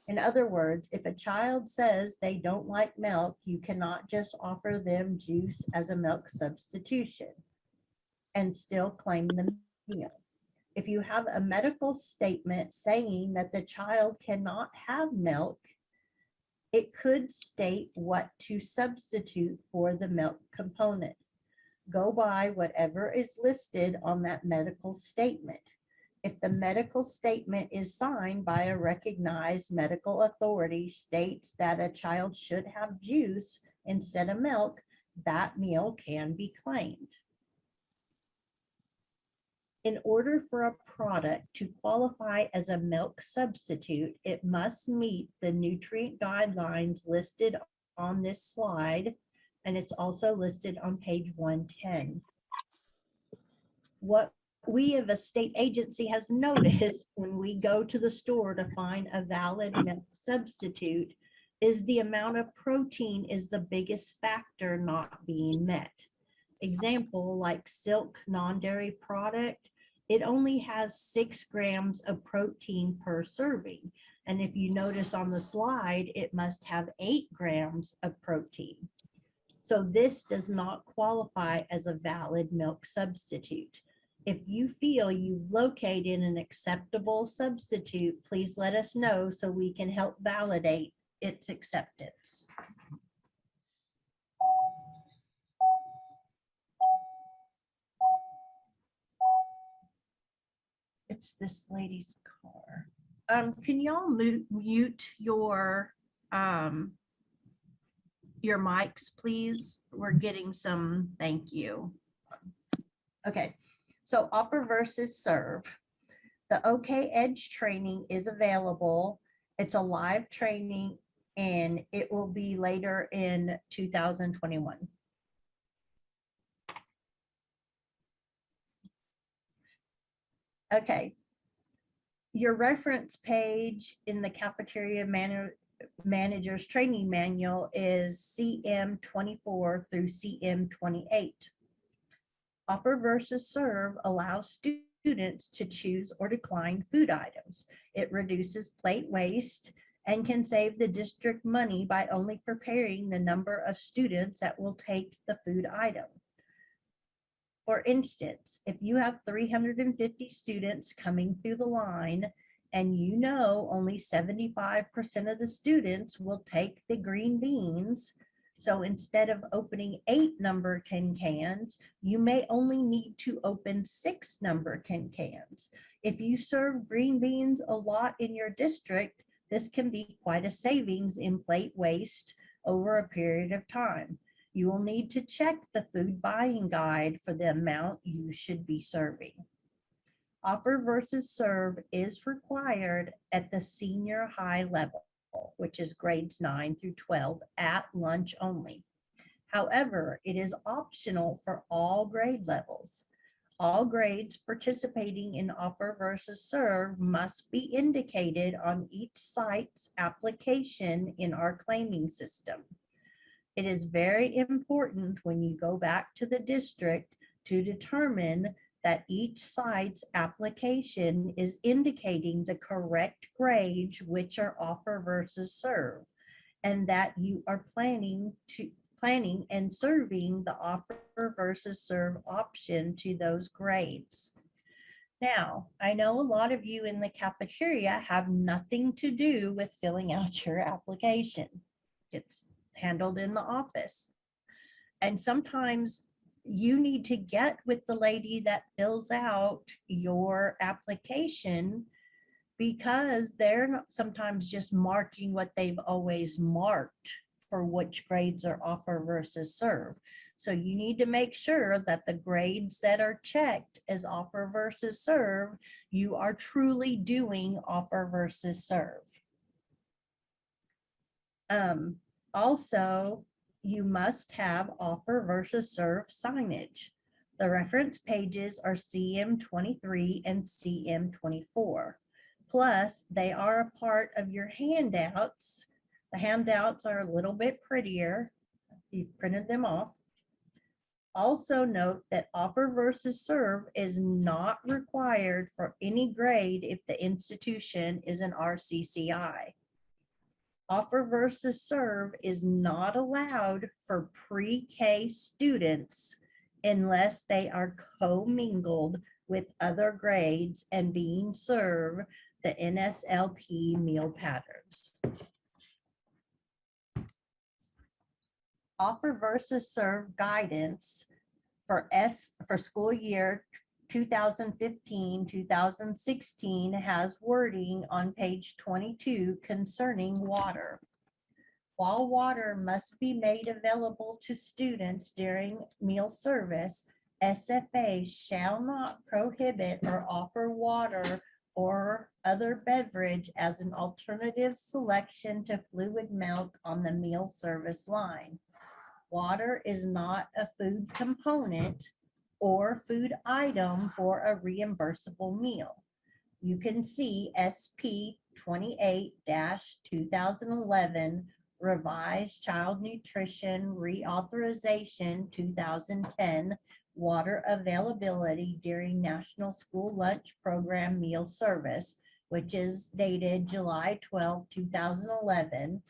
In other words, if a child says they don't like milk, you cannot just offer them juice as a milk substitution and still claim the meal. If you have a medical statement saying that the child cannot have milk, it could state what to substitute for the milk component. Go by whatever is listed on that medical statement. If the medical statement is signed by a recognized medical authority states that a child should have juice instead of milk, that meal can be claimed. In order for a product to qualify as a milk substitute, it must meet the nutrient guidelines listed on this slide, and it's also listed on page 110. What we of a state agency has noticed when we go to the store to find a valid milk substitute is the amount of protein is the biggest factor not being met. Example, like Silk non-dairy product, it only has 6 grams of protein per serving. And if you notice on the slide, it must have 8 grams of protein. So this does not qualify as a valid milk substitute. If you feel you've located an acceptable substitute, please let us know so we can help validate its acceptance. It's this lady's car. Can y'all mute your mics, please? We're getting some, thank you. Okay, so offer versus serve. The OK Edge training is available. It's a live training and it will be later in 2021. Okay. Your reference page in the cafeteria manager's training manual is CM 24 through CM 28. Offer versus serve allows students to choose or decline food items. It reduces plate waste and can save the district money by only preparing the number of students that will take the food item. For instance, if you have 350 students coming through the line and you know only 75% of the students will take the green beans, so instead of opening 8 number tin cans, you may only need to open 6 number tin cans. If you serve green beans a lot in your district, this can be quite a savings in plate waste over a period of time. You will need to check the food buying guide for the amount you should be serving. Offer versus serve is required at the senior high level, which is grades 9 through 12 at lunch only. However, it is optional for all grade levels. All grades participating in offer versus serve must be indicated on each site's application in our claiming system. It is very important when you go back to the district to determine that each site's application is indicating the correct grades which are offer versus serve, and that you are planning and serving the offer versus serve option to those grades. Now, I know a lot of you in the cafeteria have nothing to do with filling out your application. It's handled in the office. And sometimes you need to get with the lady that fills out your application because they're not sometimes just marking what they've always marked for which grades are offer versus serve. So you need to make sure that the grades that are checked as offer versus serve, you are truly doing offer versus serve. Also, you must have offer versus serve signage. The reference pages are CM 23 and CM 24. Plus, they are a part of your handouts. The handouts are a little bit prettier. You've printed them off. Also note that offer versus serve is not required for any grade if the institution is an RCCI. Offer versus serve is not allowed for pre-K students unless they are commingled with other grades and being served the NSLP meal patterns. Offer versus serve guidance for school year 2015-2016 has wording on page 22 concerning water. While water must be made available to students during meal service, SFA shall not prohibit or offer water or other beverage as an alternative selection to fluid milk on the meal service line. Water is not a food component or food item for a reimbursable meal. You can see SP 28-2011 Revised Child Nutrition Reauthorization 2010 Water Availability During National School Lunch Program Meal Service, which is dated July 12, 2011.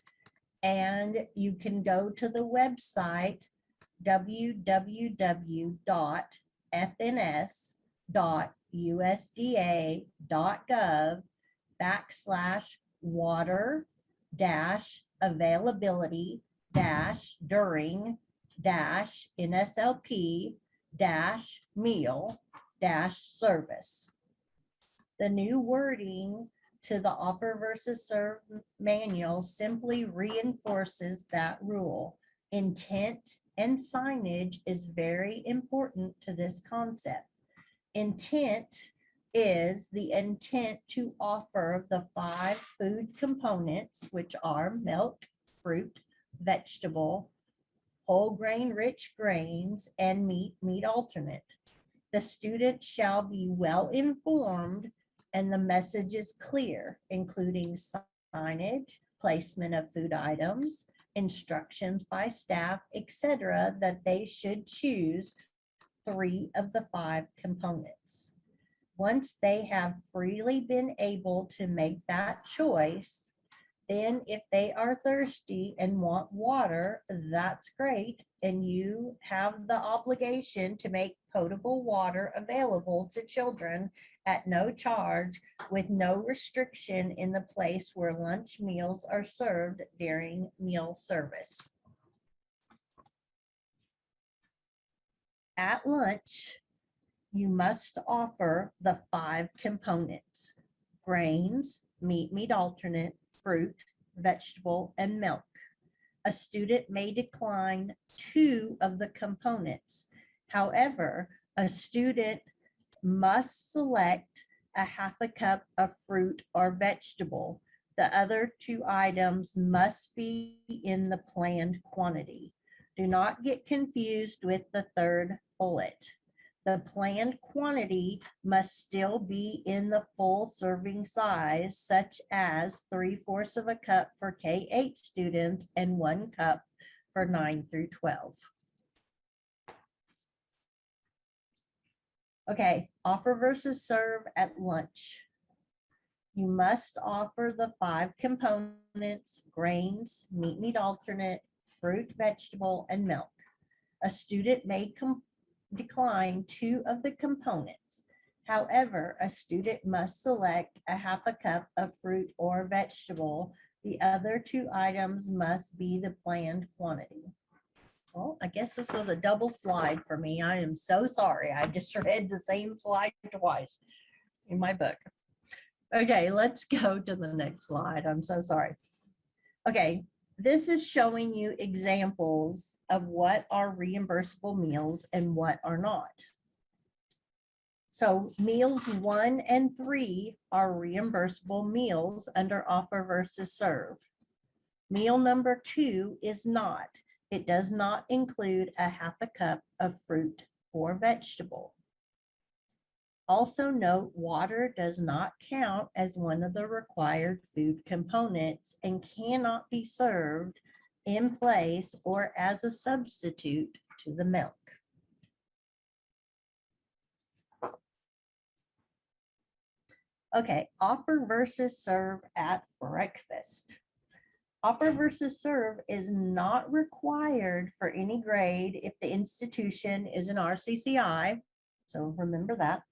And you can go to the website www.fns.usda.gov/water-availability-during-meal-service. The new wording to the offer versus serve manual simply reinforces that rule. Intent and signage is very important to this concept. Intent is the intent to offer the 5 food components, which are milk, fruit, vegetable, whole grain rich grains, and meat alternate. The student shall be well informed and the message is clear, including signage, placement of food items, instructions by staff, etc., that they should choose 3 of the 5 components. Once they have freely been able to make that choice, then if they are thirsty and want water, that's great. And you have the obligation to make potable water available to children at no charge with no restriction in the place where lunch meals are served during meal service. At lunch, you must offer the 5 components: grains, meat alternate, fruit, vegetable, and milk. A student may decline 2 of the components. However, a student must select a half a cup of fruit or vegetable. The other 2 items must be in the planned quantity. Do not get confused with the 3rd bullet. The planned quantity must still be in the full serving size, such as 3/4 of a cup for K-8 students and 1 cup for 9 through 12. Okay, offer versus serve at lunch. You must offer the 5 components: grains, meat alternate, fruit, vegetable, and milk. A student may decline 2 of the components. However, a student must select a half a cup of fruit or vegetable. The other 2 items must be the planned quantity. Well, I guess this was a double slide for me. I am so sorry. I just read the same slide twice in my book. Okay, let's go to the next slide. I'm so sorry. Okay, this is showing you examples of what are reimbursable meals and what are not. So meals 1 and 3 are reimbursable meals under offer versus serve. Meal number 2 is not. It does not include a half a cup of fruit or vegetable. Also note, water does not count as one of the required food components and cannot be served in place or as a substitute to the milk. Okay, offer versus serve at breakfast. Offer versus serve is not required for any grade if the institution is an RCCI, so remember that.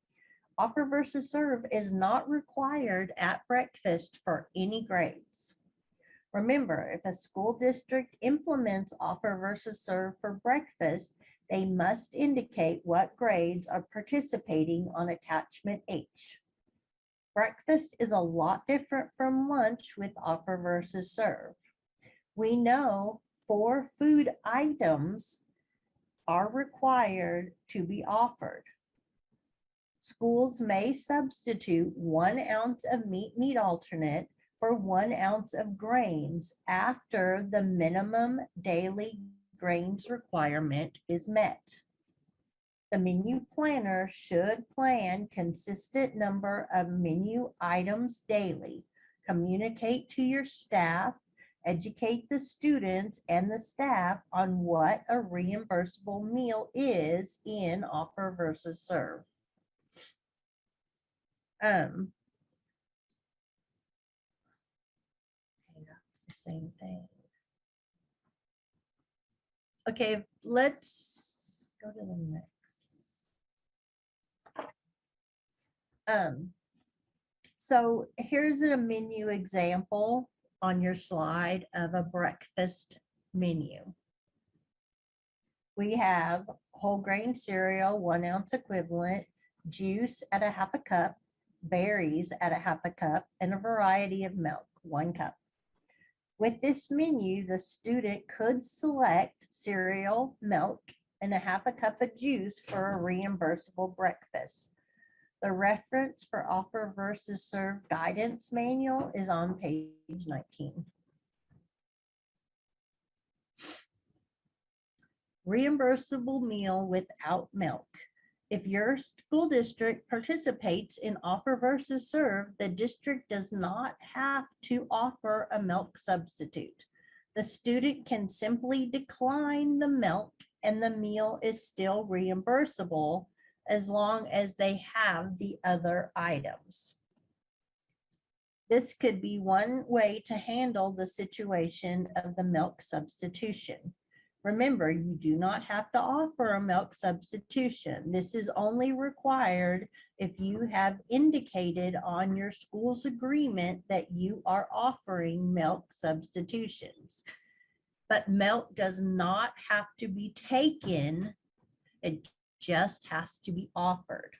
Offer versus serve is not required at breakfast for any grades. Remember, if a school district implements offer versus serve for breakfast, they must indicate what grades are participating on attachment H. Breakfast is a lot different from lunch with offer versus serve. We know for food items, are required to be offered. Schools may substitute 1 ounce of meat alternate for 1 ounce of grains after the minimum daily grains requirement is met. The menu planner should plan consistent number of menu items daily, communicate to your staff, educate the students and the staff on what a reimbursable meal is in offer versus serve. Okay, that's the same thing. Okay, let's go to the next. So here's a menu example on your slide of a breakfast menu. We have whole grain cereal, 1 ounce equivalent, juice at a half a cup, berries at a half a cup, and a variety of milk, 1 cup. With this menu, the student could select cereal, milk, and a half a cup of juice for a reimbursable breakfast. The reference for offer versus serve guidance manual is on page 19. Reimbursable meal without milk. If your school district participates in offer versus serve, the district does not have to offer a milk substitute. The student can simply decline the milk and the meal is still reimbursable as long as they have the other items. This could be one way to handle the situation of the milk substitution. Remember, you do not have to offer a milk substitution. This is only required if you have indicated on your school's agreement that you are offering milk substitutions. But milk does not have to be taken. It just has to be offered.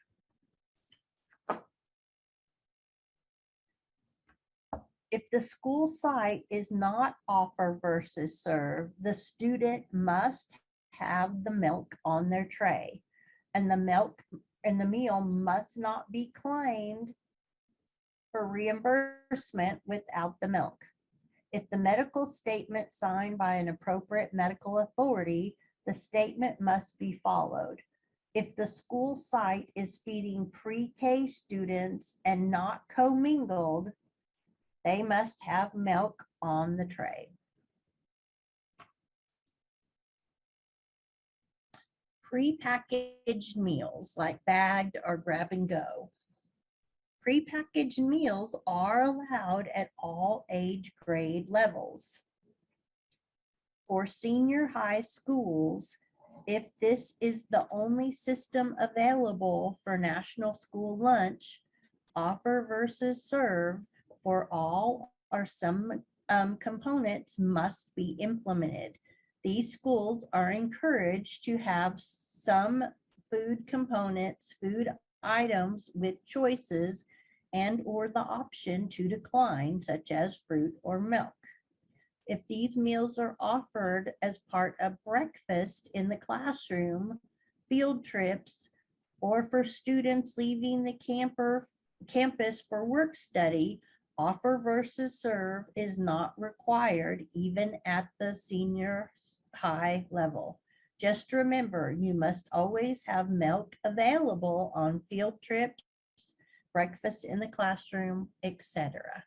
If the school site is not offer versus serve, the student must have the milk on their tray, and the milk and the meal must not be claimed for reimbursement without the milk. If the medical statement signed by an appropriate medical authority, the statement must be followed. If the school site is feeding pre-K students and not commingled, they must have milk on the tray. Prepackaged meals like bagged or grab and go. Prepackaged meals are allowed at all age grade levels. For senior high schools, if this is the only system available for National School Lunch, offer versus serve for all or some components must be implemented. These schools are encouraged to have some food components, food items with choices and or the option to decline, such as fruit or milk. If these meals are offered as part of breakfast in the classroom, field trips, or for students leaving the campus for work study, offer versus serve is not required even at the senior high level. Just remember, you must always have milk available on field trips, breakfast in the classroom, etc.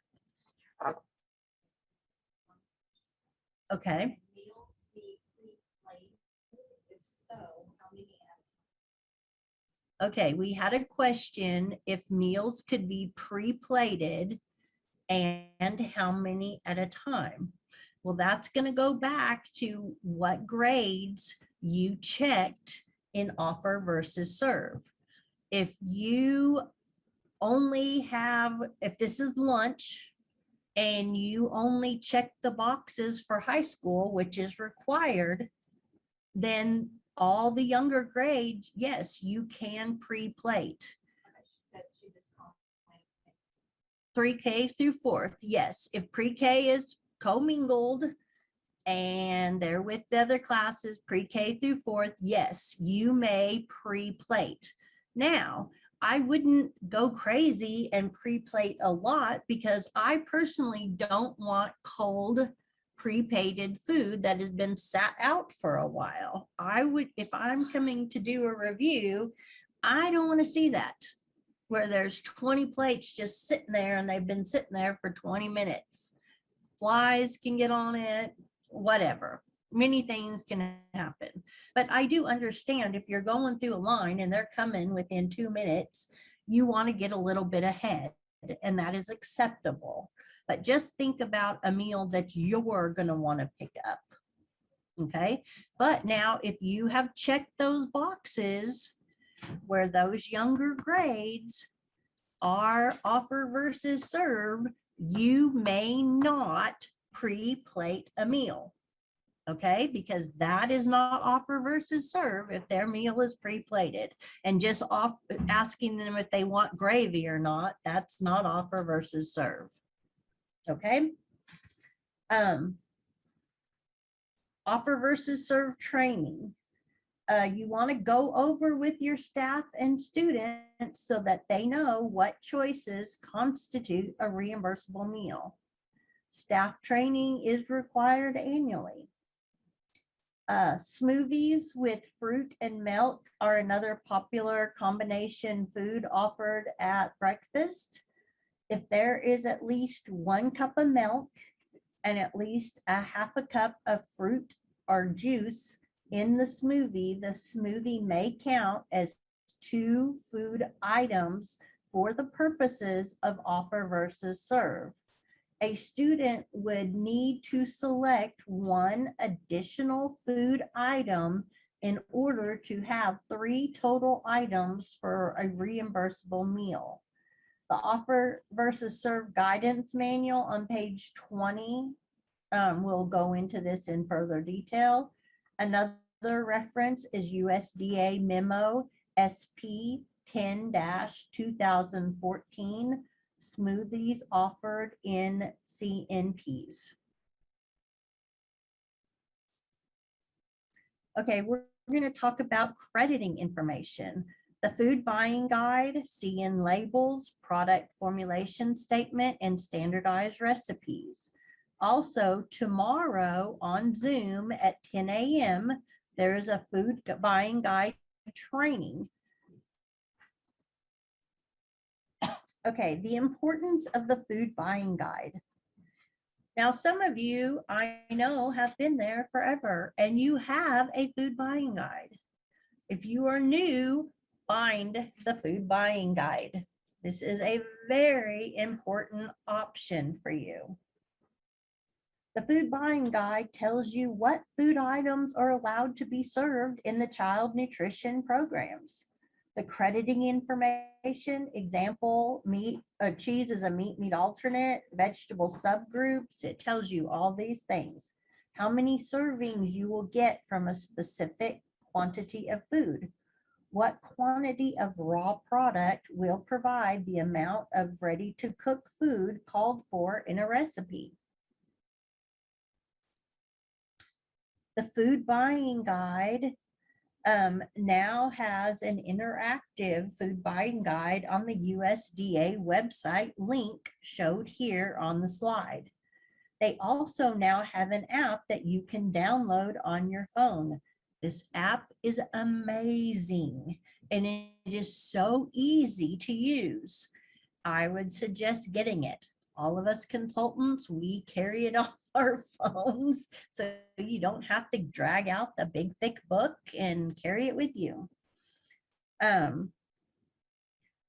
Okay. Meals be pre-plated? If so, how many at a time? Okay, we had a question if meals could be pre-plated and how many at a time. Well, that's going to go back to what grades you checked in offer versus serve. If you only have, if this is lunch and you only check the boxes for high school, which is required, then all the younger grades, yes, you can pre-plate. 3K through 4th, yes. If pre-K is commingled and they're with the other classes, pre-K through fourth, yes, you may pre-plate. Now, I wouldn't go crazy and pre-plate a lot because I personally don't want cold pre-plated food that has been sat out for a while. I would, if I'm coming to do a review, I don't want to see that where there's 20 plates just sitting there and they've been sitting there for 20 minutes. Flies can get on it, whatever. Many things can happen. But I do understand if you're going through a line and they're coming within 2 minutes, you want to get a little bit ahead, and that is acceptable. But just think about a meal that you're going to want to pick up. Okay. But now, if you have checked those boxes where those younger grades are offer versus serve, you may not pre-plate a meal. Okay, because that is not offer versus serve if their meal is pre-plated. And just off asking them if they want gravy or not, that's not offer versus serve. Okay. Offer versus serve training. You want to go over with your staff and students so that they know what choices constitute a reimbursable meal. Staff training is required annually. Smoothies with fruit and milk are another popular combination food offered at breakfast. If there is at least 1 cup of milk and at least a half a cup of fruit or juice in the smoothie may count as 2 food items for the purposes of offer versus serve. A student would need to select 1 additional food item in order to have 3 total items for a reimbursable meal. The offer versus serve guidance manual on page 20 will go into this in further detail. Another reference is USDA memo SP 10-2014. Smoothies offered in CNPs. Okay, we're going to talk about crediting information. The food buying guide, CN labels, product formulation statement, and standardized recipes. Also, tomorrow on Zoom at 10 a.m., there is a food buying guide training. Okay, the importance of the food buying guide. Now, some of you I know have been there forever and you have a food buying guide. If you are new, find the food buying guide. This is a very important option for you. The food buying guide tells you what food items are allowed to be served in the child nutrition programs. The crediting information, example, meat, cheese is a meat alternate, vegetable subgroups. It tells you all these things. How many servings you will get from a specific quantity of food. What quantity of raw product will provide the amount of ready to cook food called for in a recipe. The food buying guide now has an interactive food buying guide on the USDA website link showed here on the slide. They also now have an app that you can download on your phone. This app is amazing and it is so easy to use. I would suggest getting it. All of us consultants, we carry it on our phones, so you don't have to drag out the big thick book and carry it with you.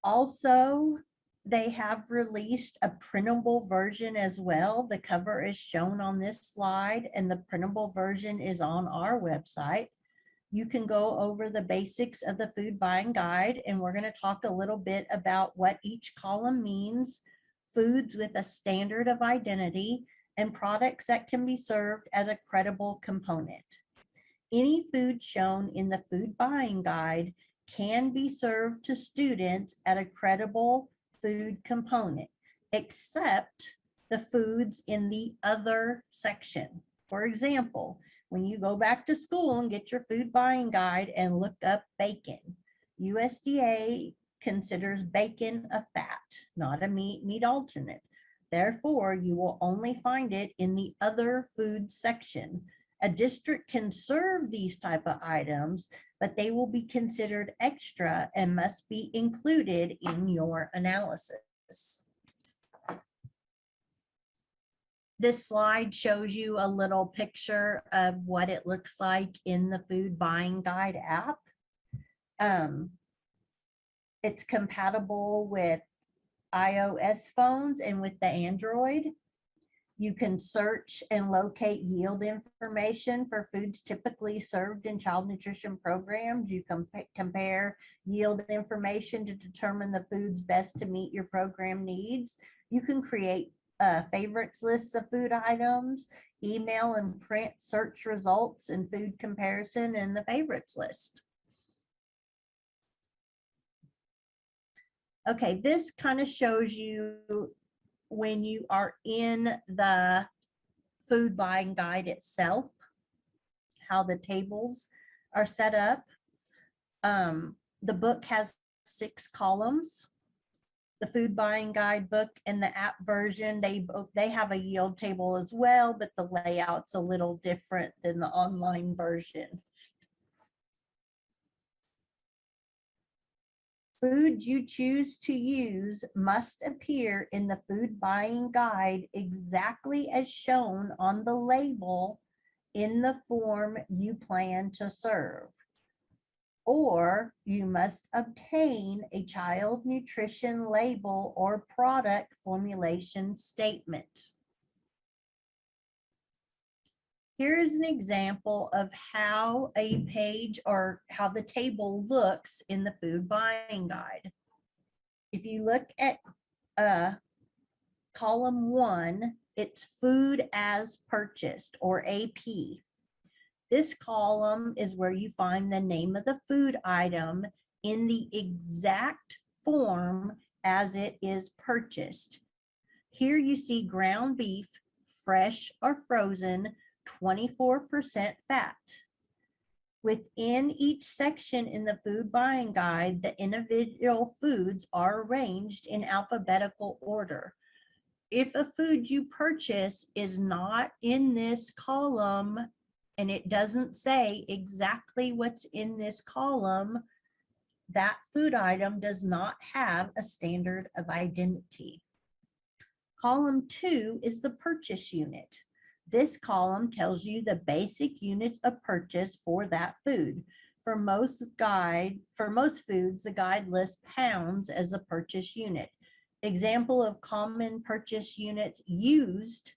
Also, they have released a printable version as well. The cover is shown on this slide and the printable version is on our website. You can go over the basics of the food buying guide, and we're going to talk a little bit about what each column means, foods with a standard of identity, and products that can be served as a credible component. Any food shown in the food buying guide can be served to students at a credible food component, except the foods in the other section. For example, when you go back to school and get your food buying guide and look up bacon, USDA considers bacon a fat, not a meat alternate. Therefore, you will only find it in the other food section. A district can serve these type of items, but they will be considered extra and must be included in your analysis. This slide shows you a little picture of what it looks like in the food buying guide app. It's compatible with iOS phones and with the Android. You can search and locate yield information for foods typically served in child nutrition programs. You can compare yield information to determine the foods best to meet your program needs. You can create favorites lists of food items, email and print search results and food comparison in the favorites list. Okay, this kind of shows you when you are in the food buying guide itself, how the tables are set up. The book has 6 columns. The food buying guide book and the app version, they have a yield table as well, but the layout's a little different than the online version. Food you choose to use must appear in the food buying guide exactly as shown on the label in the form you plan to serve. Or you must obtain a child nutrition label or product formulation statement. Here is an example of how a page or how the table looks in the food buying guide. If you look at column 1, it's food as purchased or AP. This column is where you find the name of the food item in the exact form as it is purchased. Here you see ground beef, fresh or frozen, 24% fat. Within each section in the food buying guide, the individual foods are arranged in alphabetical order. If a food you purchase is not in this column and it doesn't say exactly what's in this column, that food item does not have a standard of identity. Column 2 is the purchase unit. This column tells you the basic units of purchase for that food. For most foods, the guide lists pounds as a purchase unit. Example of common purchase units used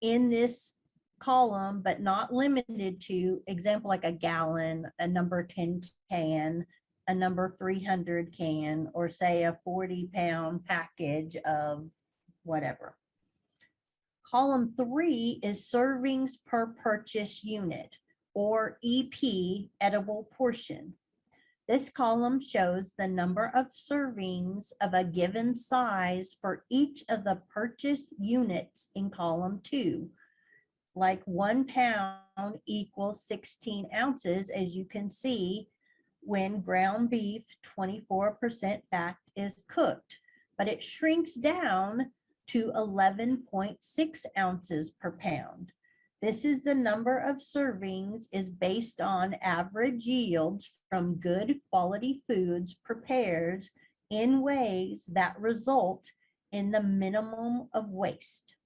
in this column, but not limited to, example like a gallon, a number 10 can, a number 300 can, or say a 40-pound package of whatever. Column 3 is servings per purchase unit, or EP, edible portion. This column shows the number of servings of a given size for each of the purchase units in column 2. Like 1 pound equals 16 ounces, as you can see when ground beef 24% fat is cooked, but it shrinks down to 11.6 ounces per pound. This is the number of servings is based on average yields from good quality foods prepared in ways that result in the minimum of waste.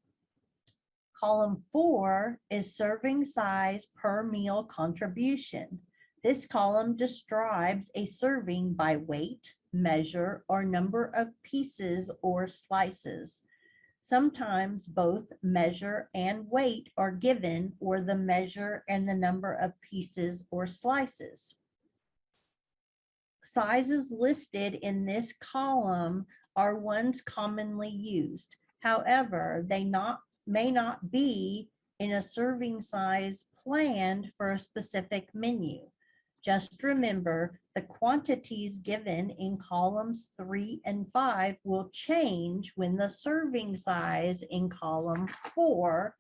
Column 4 is serving size per meal contribution. This column describes a serving by weight, measure, or number of pieces or slices. Sometimes both measure and weight are given, or the measure and the number of pieces or slices. Sizes listed in this column are ones commonly used. However, they may not be in a serving size planned for a specific menu. Just remember, the quantities given in columns 3 and 5 will change when the serving size in column 4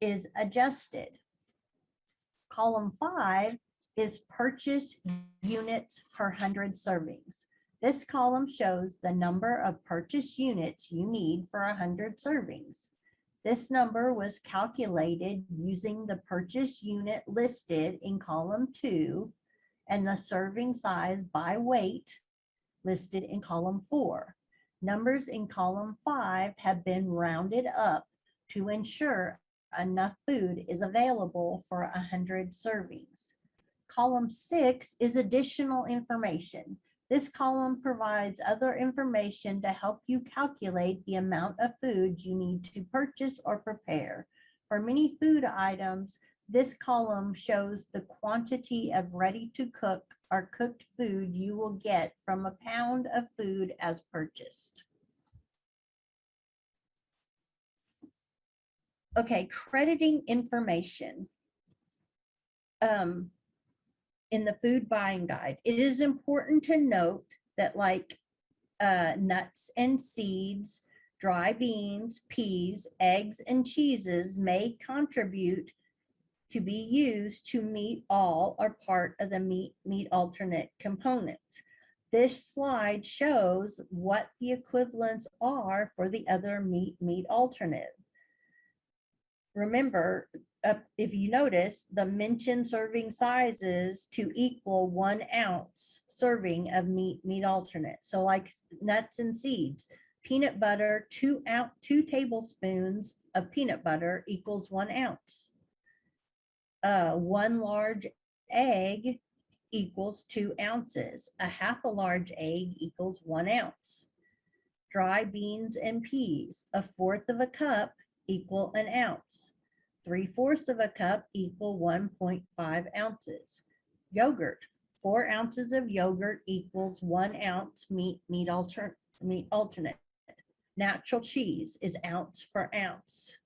is adjusted. Column 5 is purchase units per 100 servings. This column shows the number of purchase units you need for 100 servings. This number was calculated using the purchase unit listed in column 2 and the serving size by weight listed in column 4. Numbers in column 5 have been rounded up to ensure enough food is available for 100 servings. Column 6 is additional information. This column provides other information to help you calculate the amount of food you need to purchase or prepare. For many food items, this column shows the quantity of ready-to-cook or cooked food you will get from a pound of food as purchased. Okay, crediting information. In the food buying guide, it is important to note that like nuts and seeds, dry beans, peas, eggs, and cheeses may contribute to be used to meet all or part of the meat alternate components. This slide shows what the equivalents are for the other meat alternate. Remember, if you notice, the mentioned serving sizes to equal 1 ounce serving of meat alternate. So like nuts and seeds, peanut butter, 2 tablespoons of peanut butter equals 1 ounce. 1 large egg equals 2 ounces. A half a large egg equals 1 ounce. Dry beans and peas, 1/4 of a cup equal 1 ounce. 3/4 of a cup equal 1.5 ounces. Yogurt, 4 ounces of yogurt equals 1 ounce meat alternate. Natural cheese is ounce for ounce.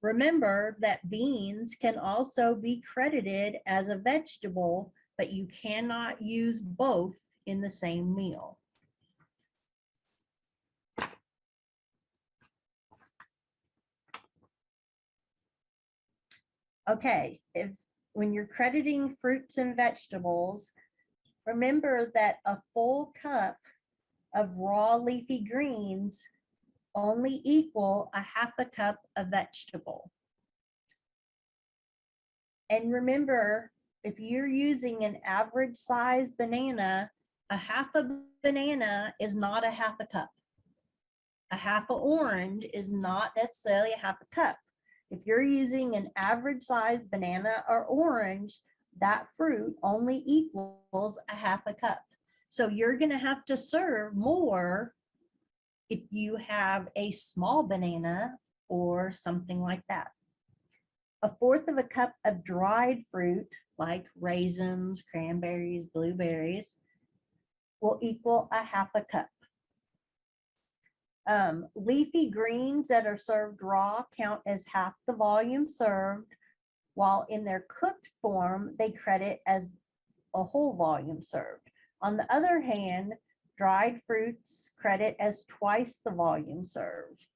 Remember that beans can also be credited as a vegetable, but you cannot use both in the same meal. Okay, when you're crediting fruits and vegetables, remember that a full cup of raw leafy greens only equal 1/2 cup of vegetable. And remember, if you're using an average size banana, 1/2 banana is not 1/2 cup. 1/2 orange is not necessarily 1/2 cup. If you're using an average size banana or orange, that fruit only equals 1/2 cup. So you're going to have to serve more if you have a small banana or something like that. 1/4 of a cup of dried fruit like raisins, cranberries, blueberries will equal 1/2 cup. Leafy greens that are served raw count as half the volume served, while in their cooked form, they credit as a whole volume served. On the other hand, dried fruits credit as twice the volume served.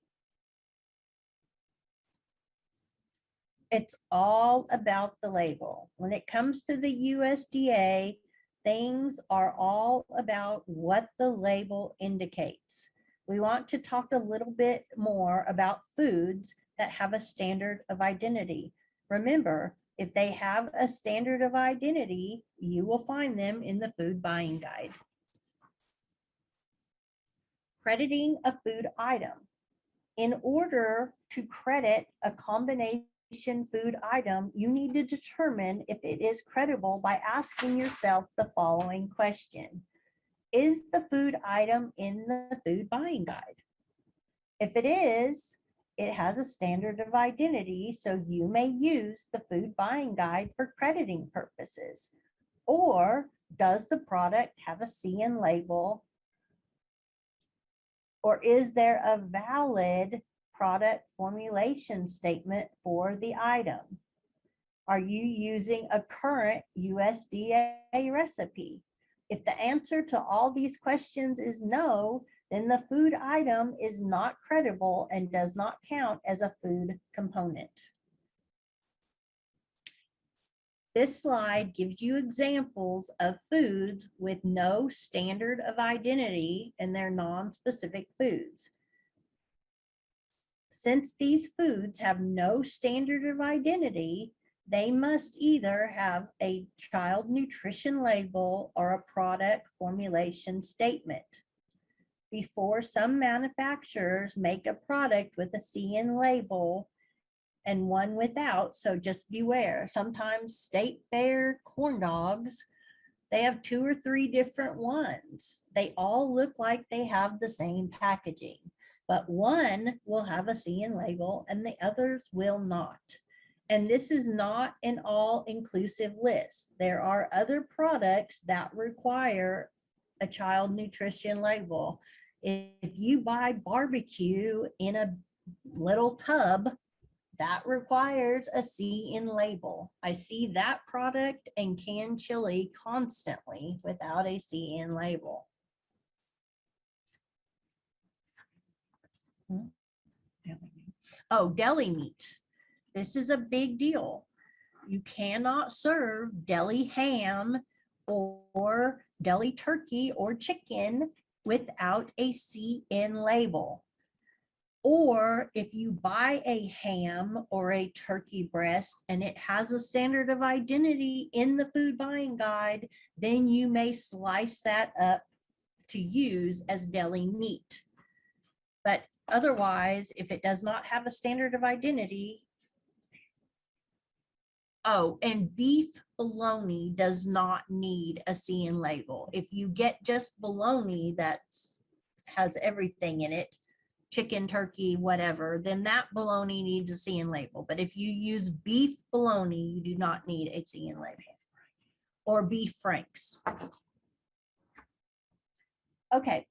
It's all about the label. When it comes to the USDA, things are all about what the label indicates. We want to talk a little bit more about foods that have a standard of identity. Remember, if they have a standard of identity, you will find them in the food buying guide. Crediting a food item. In order to credit a combination food item, you need to determine if it is credible by asking yourself the following question. Is the food item in the food buying guide? If it is, it has a standard of identity, so you may use the food buying guide for crediting purposes. Or does the product have a CN label? Or is there a valid product formulation statement for the item? Are you using a current USDA recipe? If the answer to all these questions is no, then the food item is not credible and does not count as a food component. This slide gives you examples of foods with no standard of identity and they're non-specific foods. Since these foods have no standard of identity, they must either have a child nutrition label or a product formulation statement. Before, some manufacturers make a product with a CN label and one without, so just beware. Sometimes State Fair corn dogs, they have 2 or 3 different ones. They all look like they have the same packaging, but one will have a CN label and the others will not. And this is not an all-inclusive list. There are other products that require a child nutrition label. If you buy barbecue in a little tub, that requires a CN label. I see that product and canned chili constantly without a CN label. Oh, deli meat. This is a big deal. You cannot serve deli ham or deli turkey or chicken without a CN label. Or if you buy a ham or a turkey breast and it has a standard of identity in the food buying guide, then you may slice that up to use as deli meat. But otherwise, if it does not have a standard of identity, oh, and beef bologna does not need a CN label. If you get just bologna that has everything in it, chicken, turkey, whatever, then that bologna needs a CN label. But if you use beef bologna, you do not need a CN label. Or beef franks. Okay,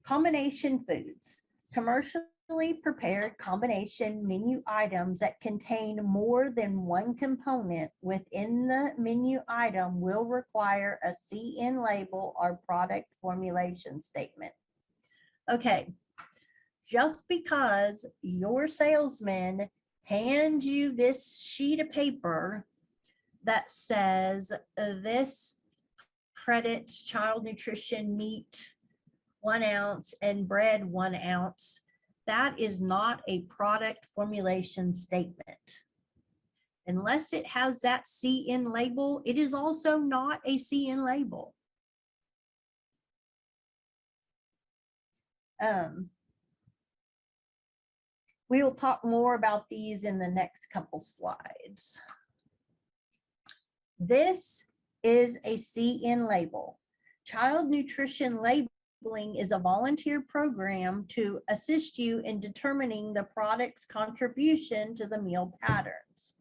combination foods. Commercially prepared combination menu items that contain more than one component within the menu item will require a CN label or product formulation statement. Okay. Just because your salesman hands you this sheet of paper that says this credits child nutrition meat 1 ounce and bread 1 ounce, that is not a product formulation statement. Unless it has that CN label, it is also not a CN label. We will talk more about these in the next couple slides. This is a CN label. Child nutrition labeling is a volunteer program to assist you in determining the product's contribution to the meal patterns.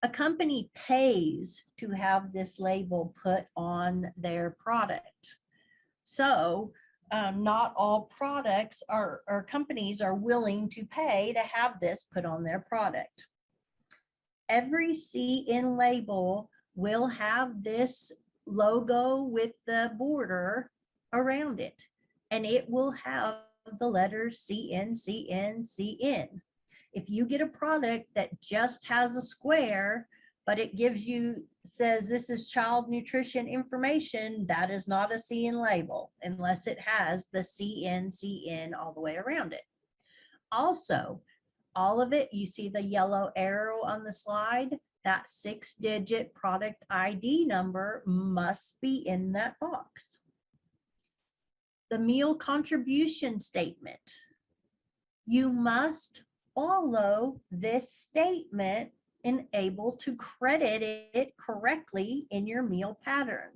A company pays to have this label put on their product. So not all products or companies are willing to pay to have this put on their product. Every CN label will have this logo with the border around it, and it will have the letters CN, CN, CN. If you get a product that just has a square, but it gives you, says this is child nutrition information, that is not a CN label unless it has the CN, CN all the way around it. Also, all of it, you see the yellow arrow on the slide, that 6-digit product ID number must be in that box. The meal contribution statement. You must follow this statement and able to credit it correctly in your meal pattern.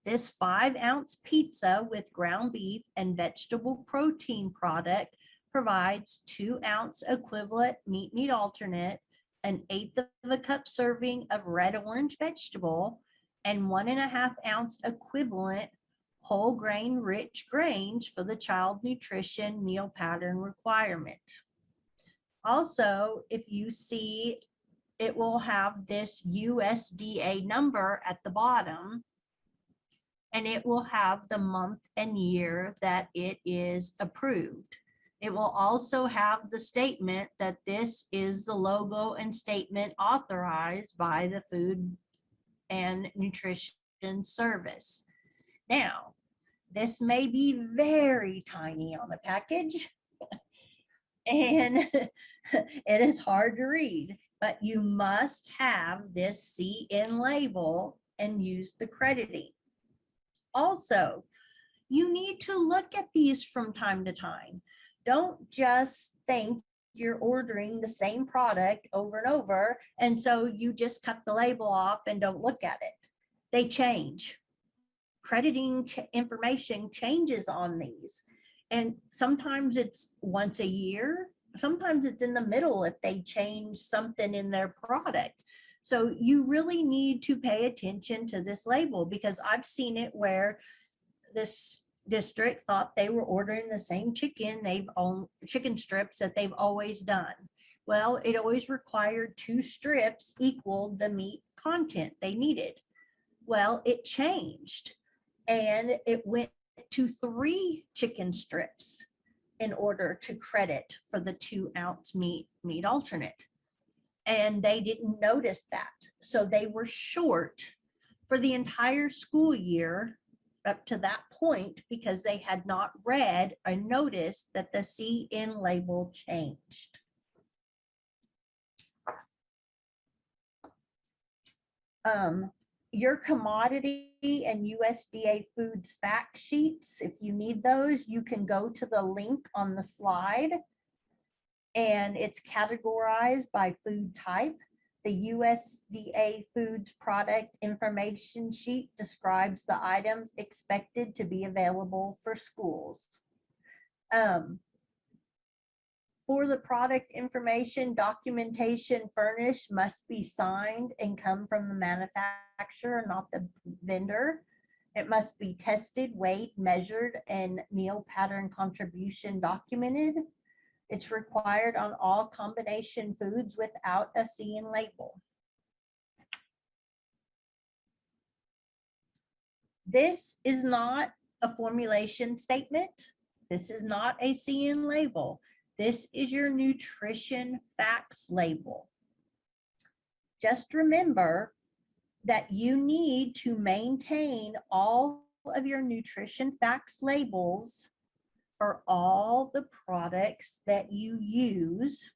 This 5-ounce pizza with ground beef and vegetable protein product provides 2-ounce equivalent meat alternate, an 1/8 of a cup serving of red orange vegetable, and 1.5 ounce equivalent whole grain rich grains for the child nutrition meal pattern requirement. Also, if you see, it will have this USDA number at the bottom, and it will have the month and year that it is approved. It will also have the statement that this is the logo and statement authorized by the Food and Nutrition Service. Now, this may be very tiny on the package and it is hard to read, but you must have this CN label and use the crediting. Also, you need to look at these from time to time. Don't just think you're ordering the same product over and over, and so you just cut the label off and don't look at it. They change. Crediting information changes on these. And sometimes it's once a year, sometimes it's in the middle if they change something in their product. So you really need to pay attention to this label, because I've seen it where this district thought they were ordering the same chicken strips that they've always done. Well, it always required 2 strips equaled the meat content they needed. Well, it changed and it went to 3 chicken strips in order to credit for the 2-ounce meat alternate. And they didn't notice that. So they were short for the entire school year up to that point because they had not read or noticed that the CN label changed. Your commodity and USDA foods fact sheets, if you need those, you can go to the link on the slide and it's categorized by food type. The USDA foods product information sheet describes the items expected to be available for schools. For the product information, documentation furnished must be signed and come from the manufacturer, not the vendor. It must be tested, weighed, measured, and meal pattern contribution documented. It's required on all combination foods without a CN label. This is not a formulation statement. This is not a CN label. This is your nutrition facts label. Just remember that you need to maintain all of your nutrition facts labels for all the products that you use,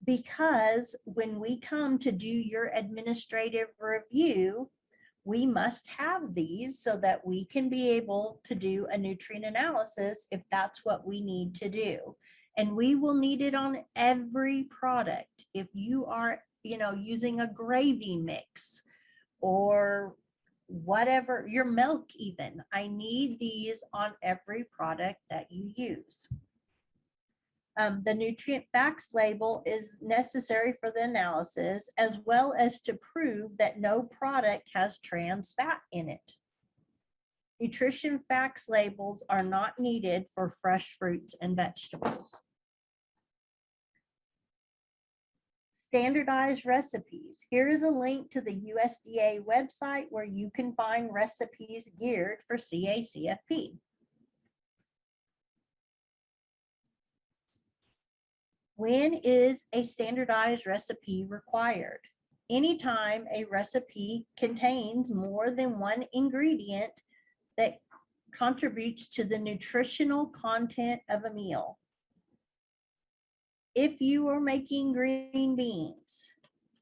because when we come to do your administrative review, we must have these so that we can be able to do a nutrient analysis if that's what we need to do. And we will need it on every product. If you are, using a gravy mix or whatever, your milk even, I need these on every product that you use. The nutrient facts label is necessary for the analysis, as well as to prove that no product has trans fat in it. Nutrition facts labels are not needed for fresh fruits and vegetables. Standardized recipes. Here is a link to the USDA website where you can find recipes geared for CACFP. When is a standardized recipe required? Anytime a recipe contains more than one ingredient that contributes to the nutritional content of a meal. If you are making green beans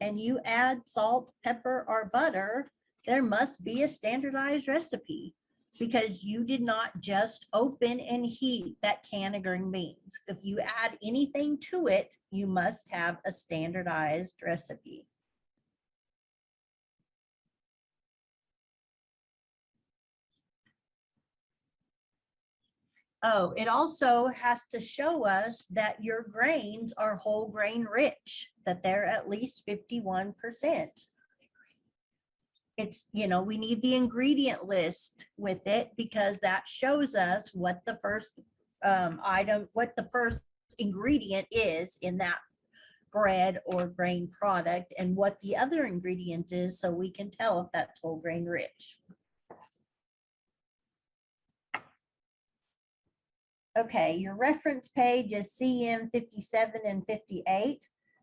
and you add salt, pepper, or butter, there must be a standardized recipe, because you did not just open and heat that can of green beans. If you add anything to it, you must have a standardized recipe. Oh, it also has to show us that your grains are whole grain rich, that they're at least 51%. It's, we need the ingredient list with it, because that shows us what the first what the first ingredient is in that bread or grain product, and what the other ingredient is, so we can tell if that's whole grain rich. Okay, your reference page is CM 57 and 58.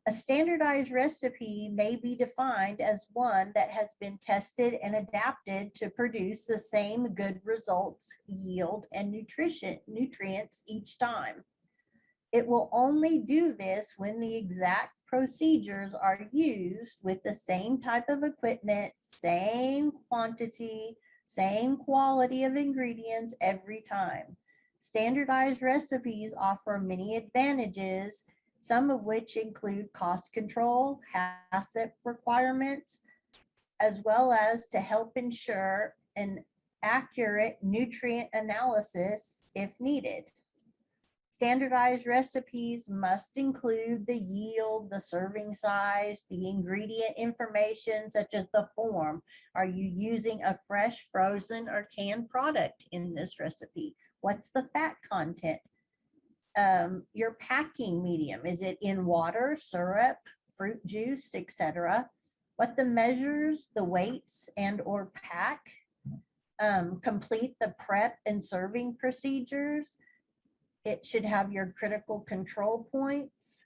A standardized recipe may be defined as one that has been tested and adapted to produce the same good results, yield, and nutrients each time. It will only do this when the exact procedures are used with the same type of equipment, same quantity, same quality of ingredients every time. Standardized recipes offer many advantages, some of which include cost control, HACCP requirements, as well as to help ensure an accurate nutrient analysis if needed. Standardized recipes must include the yield, the serving size, the ingredient information such as the form. Are you using a fresh, frozen, or canned product in this recipe? What's the fat content? Your packing medium, is it in water, syrup, fruit juice, etc.? What the measures, the weights, and or pack? Complete the prep and serving procedures. It should have your critical control points.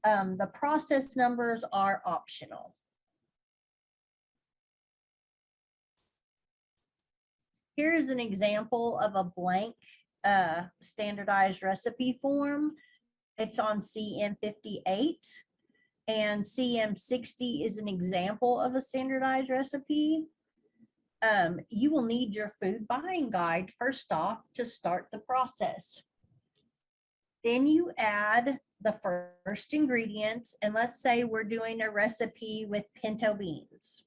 The process numbers are optional. Here's an example of a blank standardized recipe form. It's on CM 58, and CM 60 is an example of a standardized recipe. You will need your food buying guide first off to start the process. Then you add the first ingredients, and let's say we're doing a recipe with pinto beans.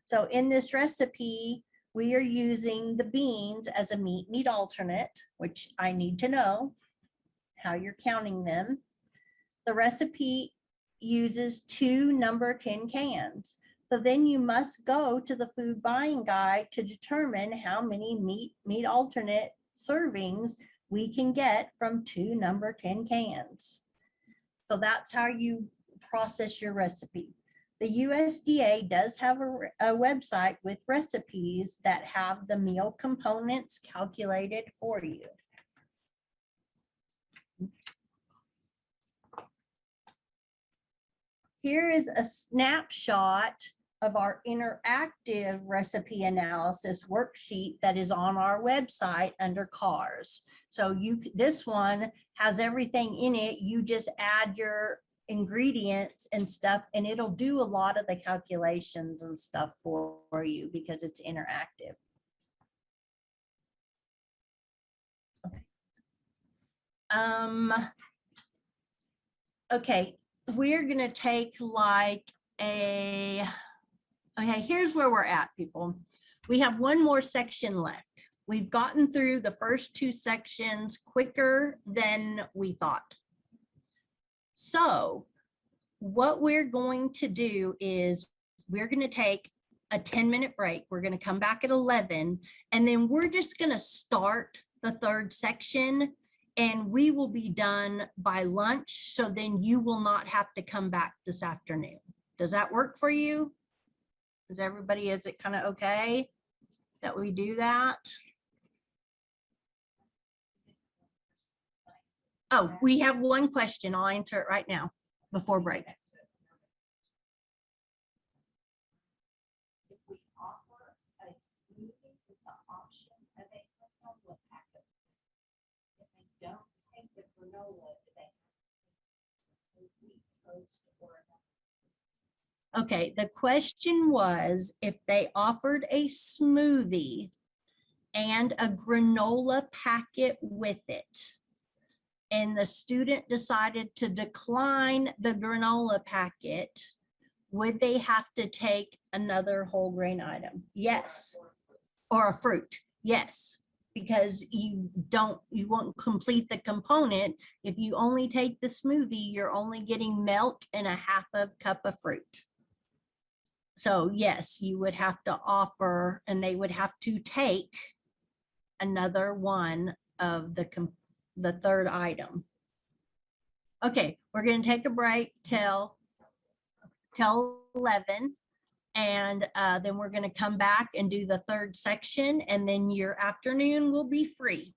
So in this recipe, we are using the beans as a meat alternate, which I need to know how you're counting them. The recipe uses 2 number 10 cans. So then you must go to the food buying guide to determine how many meat alternate servings we can get from 2 number 10 cans. So that's how you process your recipe. The USDA does have a website with recipes that have the meal components calculated for you. Here is a snapshot of our interactive recipe analysis worksheet that is on our website under cars. So this one has everything in it. You just add your ingredients and stuff, and it'll do a lot of the calculations and stuff for you because it's interactive. Okay, we're gonna take like okay, here's where we're at, people. We have one more section left. We've gotten through the first 2 sections quicker than we thought. So what we're going to do is we're going to take a 10-minute break. We're going to come back at 11, and then we're just going to start the 3rd section, and we will be done by lunch. So then you will not have to come back this afternoon. Does that work for you? Is it kind of okay that we do that? Oh, we have one question. I'll answer it right now before break. If we offer a smoothie with the option of a granola packet, if they don't take the granola, do they have a wheat toast or a Okay, the question was if they offered a smoothie and a granola packet with it, and the student decided to decline the granola packet, would they have to take another whole grain item? Yes. Or a fruit? Yes. Because you won't complete the component. If you only take the smoothie, you're only getting milk and a half a cup of fruit. So yes, you would have to offer, and they would have to take another one of the 3rd item. Okay, we're going to take a break till 11, and then we're going to come back and do the 3rd section, and then your afternoon will be free.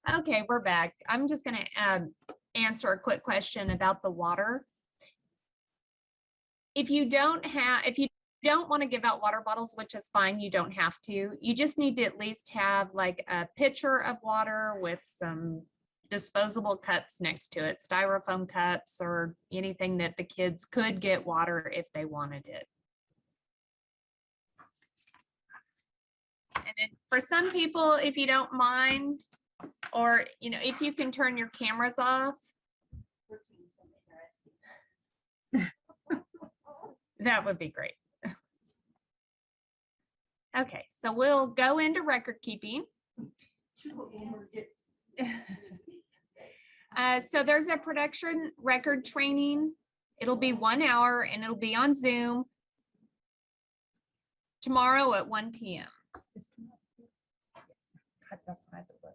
Okay, we're back. I'm just gonna answer a quick question about the water. If you don't want to give out water bottles, which is fine, you don't have to. You just need to at least have like a pitcher of water with some disposable cups next to it, styrofoam cups or anything that the kids could get water if they wanted it. And then for some people, if you don't mind, or if you can turn your cameras off, that would be great. Okay, so we'll go into record keeping. So there's a production record training. It'll be 1 hour and it'll be on Zoom tomorrow at 1 p.m. That's why I had to look.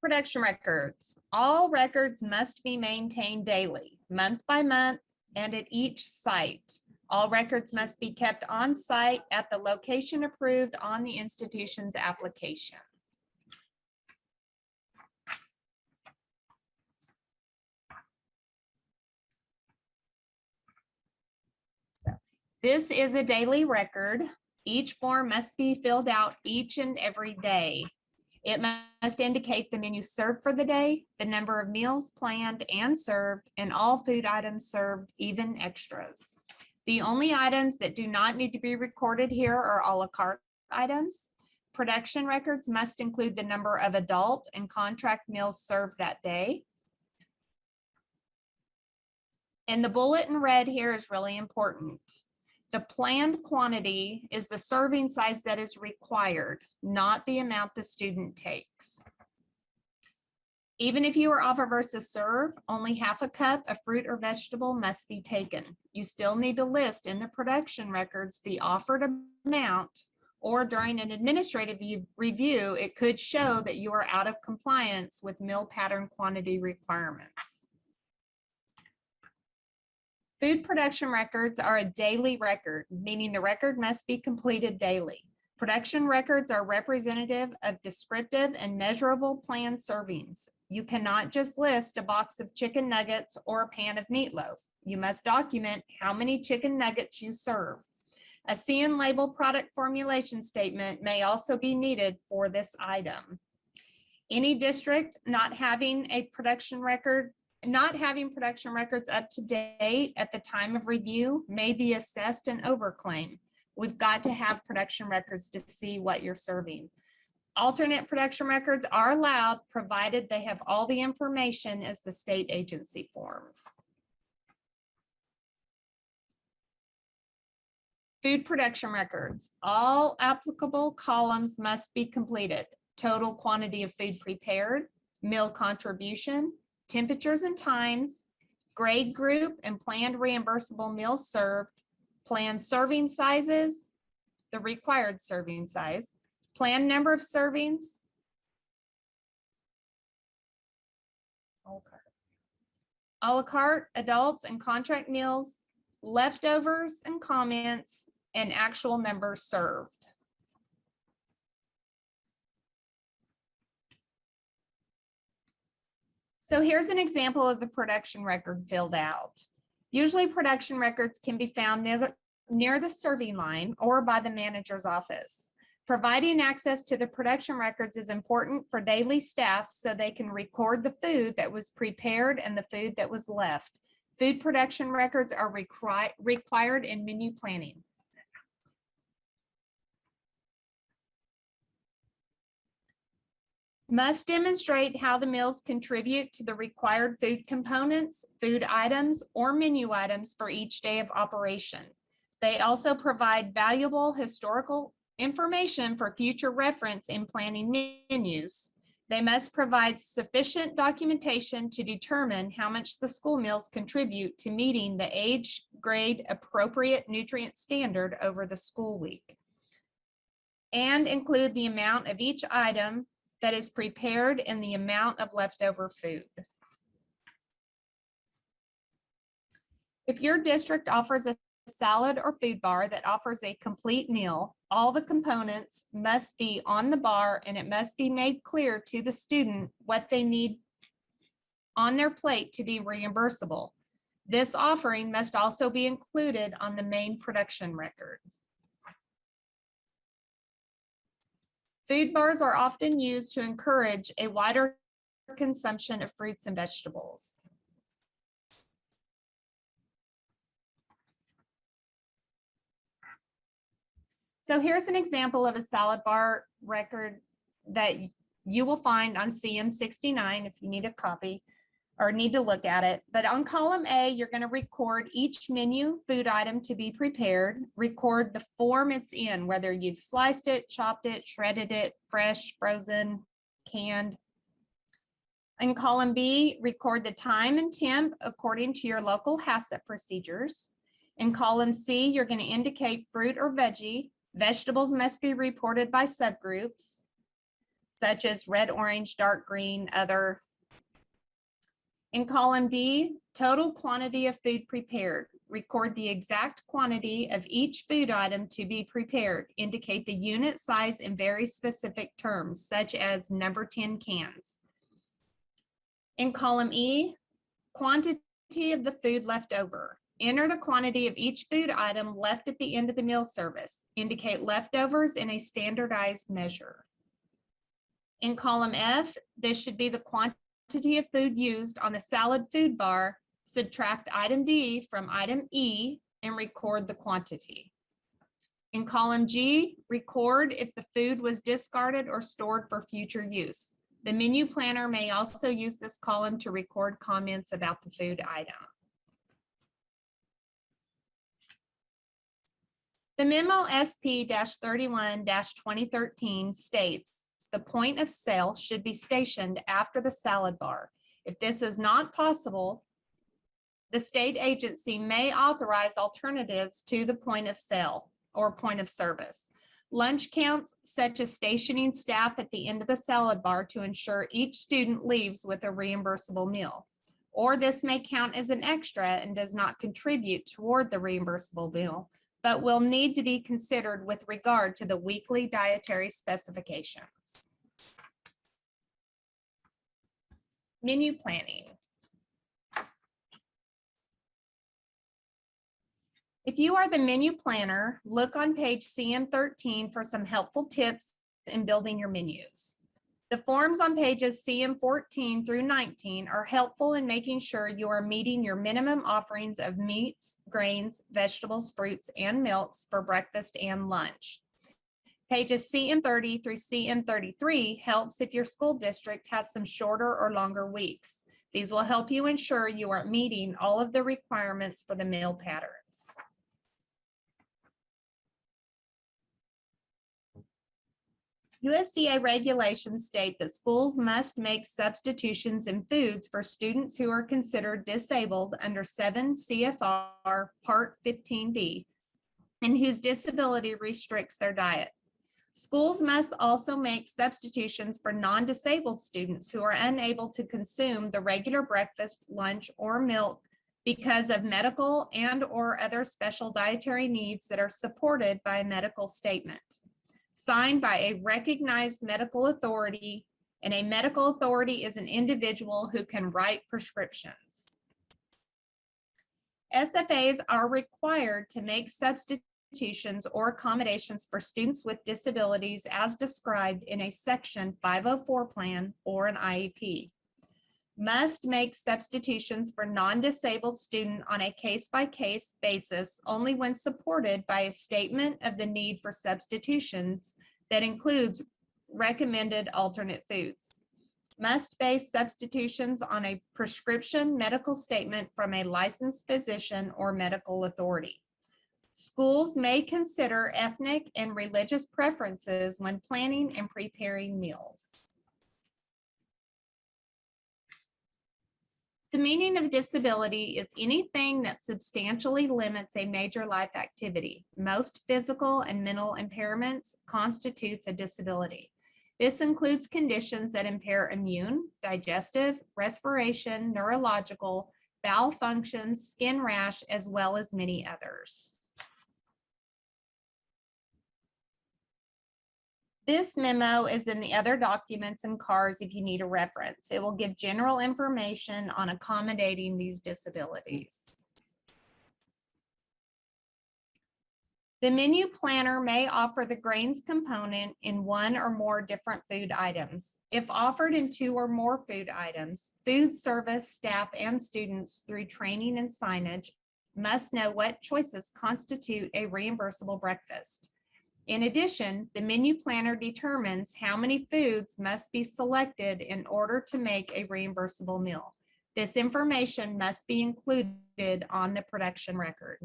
Production records. All records must be maintained daily, month by month, and at each site. All records must be kept on site at the location approved on the institution's application. So, this is a daily record. Each form must be filled out each and every day. It must indicate the menu served for the day, the number of meals planned and served, and all food items served, even extras. The only items that do not need to be recorded here are a la carte items. Production records must include the number of adult and contract meals served that day. And the bullet in red here is really important. The planned quantity is the serving size that is required, not the amount the student takes. Even if you are offer versus serve, only half a cup of fruit or vegetable must be taken. You still need to list in the production records the offered amount, or during an administrative review, it could show that you are out of compliance with meal pattern quantity requirements. Food production records are a daily record, meaning the record must be completed daily. Production records are representative of descriptive and measurable planned servings. You cannot just list a box of chicken nuggets or a pan of meatloaf. You must document how many chicken nuggets you serve. A CN label product formulation statement may also be needed for this item. Any district not having production records up to date at the time of review may be assessed an overclaim. We've got to have production records to see what you're serving. Alternate production records are allowed, provided they have all the information as the state agency forms. Food production records. All applicable columns must be completed. Total quantity of food prepared, meal contribution, temperatures and times, grade group and planned reimbursable meals served, planned serving sizes, the required serving size, planned number of servings, a la carte, adults and contract meals, leftovers and comments, and actual numbers served. So here's an example of the production record filled out. Usually production records can be found near the serving line or by the manager's office. Providing access to the production records is important for daily staff so they can record the food that was prepared and the food that was left. Food production records are required in menu planning. Must demonstrate how the meals contribute to the required food components, food items, or menu items for each day of operation. They also provide valuable historical information for future reference in planning menus. They must provide sufficient documentation to determine how much the school meals contribute to meeting the age grade appropriate nutrient standard over the school week, and include the amount of each item that is prepared and the amount of leftover food. If your district offers a salad or food bar that offers a complete meal, all the components must be on the bar and it must be made clear to the student what they need on their plate to be reimbursable. This offering must also be included on the main production record. Food bars are often used to encourage a wider consumption of fruits and vegetables. So here's an example of a salad bar record that you will find on CM 69 if you need a copy or need to look at it. But on column A, you're going to record each menu food item to be prepared, record the form it's in, whether you've sliced it, chopped it, shredded it, fresh, frozen, canned. In column B, record the time and temp according to your local HACCP procedures. In column C, you're going to indicate fruit or veggie. Vegetables must be reported by subgroups, such as red, orange, dark green, other. In column D, total quantity of food prepared. Record the exact quantity of each food item to be prepared. Indicate the unit size in very specific terms, such as number 10 cans. In column E, quantity of the food left over. Enter the quantity of each food item left at the end of the meal service. Indicate leftovers in a standardized measure. In column F, this should be the quantity of food used on the salad food bar. Subtract item D from item E and record the quantity. In column G, record if the food was discarded or stored for future use. The menu planner may also use this column to record comments about the food item. The memo SP-31-2013 states the point of sale should be stationed after the salad bar. If this is not possible, the state agency may authorize alternatives to the point of sale or point of service. Lunch counts, such as stationing staff at the end of the salad bar to ensure each student leaves with a reimbursable meal. Or this may count as an extra and does not contribute toward the reimbursable meal, but will need to be considered with regard to the weekly dietary specifications. Menu planning. If you are the menu planner, look on page CM13 for some helpful tips in building your menus. The forms on pages CM14 through 19 are helpful in making sure you are meeting your minimum offerings of meats, grains, vegetables, fruits, and milks for breakfast and lunch. Pages CM30 through CM33 helps if your school district has some shorter or longer weeks. These will help you ensure you are meeting all of the requirements for the meal patterns. USDA regulations state that schools must make substitutions in foods for students who are considered disabled under 7 CFR Part 15B and whose disability restricts their diet. Schools must also make substitutions for non-disabled students who are unable to consume the regular breakfast, lunch, or milk because of medical and/or other special dietary needs that are supported by a medical statement signed by a recognized medical authority, and a medical authority is an individual who can write prescriptions. SFAs are required to make substitutions or accommodations for students with disabilities as described in a Section 504 plan or an IEP. Must make substitutions for non-disabled student on a case-by-case basis only when supported by a statement of the need for substitutions that includes recommended alternate foods. Must base substitutions on a prescription medical statement from a licensed physician or medical authority. Schools may consider ethnic and religious preferences when planning and preparing meals. The meaning of disability is anything that substantially limits a major life activity. Most physical and mental impairments constitutes a disability. This includes conditions that impair immune, digestive, respiration, neurological, bowel functions, skin rash, as well as many others. This memo is in the other documents and cards if you need a reference. It will give general information on accommodating these disabilities. The menu planner may offer the grains component in one or more different food items. If offered in two or more food items, food service staff and students through training and signage must know what choices constitute a reimbursable breakfast. In addition, the menu planner determines how many foods must be selected in order to make a reimbursable meal. This information must be included on the production record.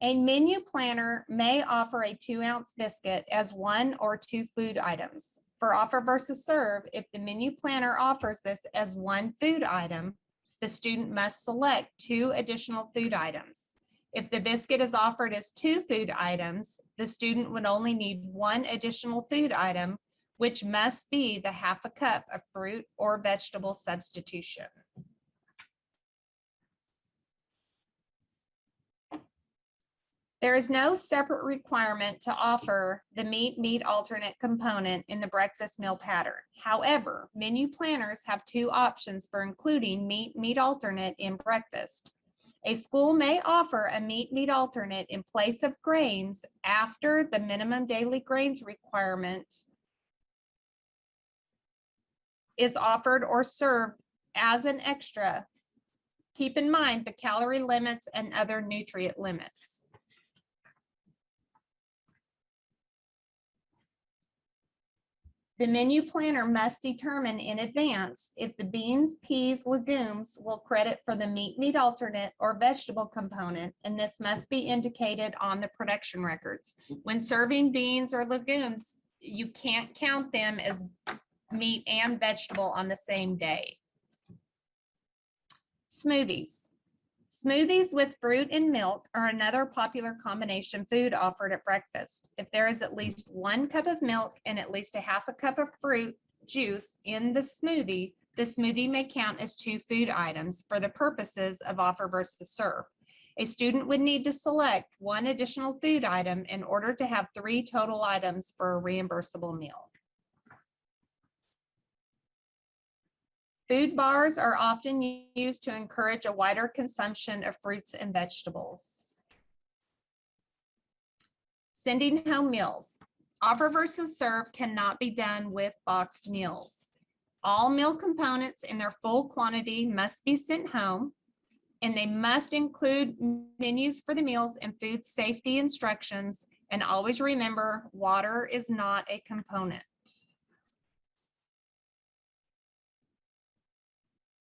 A menu planner may offer a 2-ounce biscuit as one or two food items. For offer versus serve, if the menu planner offers this as one food item, the student must select 2 additional food items. If the biscuit is offered as 2 food items, the student would only need 1 additional food item, which must be the half a cup of fruit or vegetable substitution. There is no separate requirement to offer the meat alternate component in the breakfast meal pattern. However, menu planners have 2 options for including meat alternate in breakfast. A school may offer a meat alternate in place of grains after the minimum daily grains requirement is offered or served as an extra. Keep in mind the calorie limits and other nutrient limits. The menu planner must determine in advance if the beans, peas, legumes will credit for the meat alternate or vegetable component, and this must be indicated on the production records. When serving beans or legumes, you can't count them as meat and vegetable on the same day. Smoothies. Smoothies with fruit and milk are another popular combination food offered at breakfast. If there is at least 1 cup of milk and at least a half a cup of fruit juice in the smoothie may count as 2 food items for the purposes of offer versus serve. A student would need to select 1 additional food item in order to have 3 total items for a reimbursable meal. Food bars are often used to encourage a wider consumption of fruits and vegetables. Sending home meals. Offer versus serve cannot be done with boxed meals. All meal components in their full quantity must be sent home, and they must include menus for the meals and food safety instructions. And always remember, water is not a component.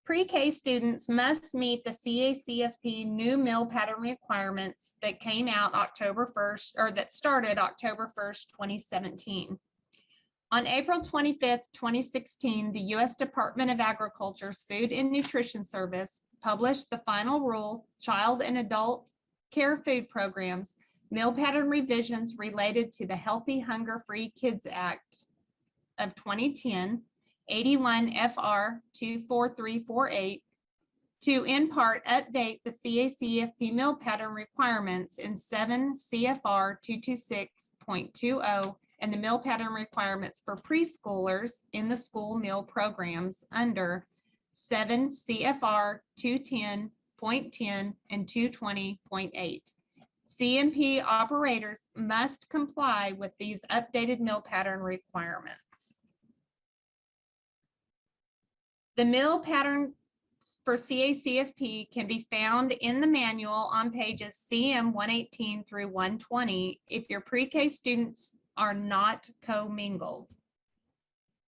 Pre-K students must meet the CACFP new meal pattern requirements that came out October 1st, or that started October 1st, 2017. On April 25th, 2016, the U.S. Department of Agriculture's Food and Nutrition Service published the final rule, Child and Adult Care Food Programs, meal pattern revisions related to the Healthy Hunger Free Kids Act of 2010, 81 FR 24348, to in part update the CACFP meal pattern requirements in 7 CFR 226.20 and the meal pattern requirements for preschoolers in the school meal programs under 7 CFR 210.10 and 220.8. CMP operators must comply with these updated meal pattern requirements. The meal pattern for CACFP can be found in the manual on pages CM 118 through 120 if your pre-K students are not commingled.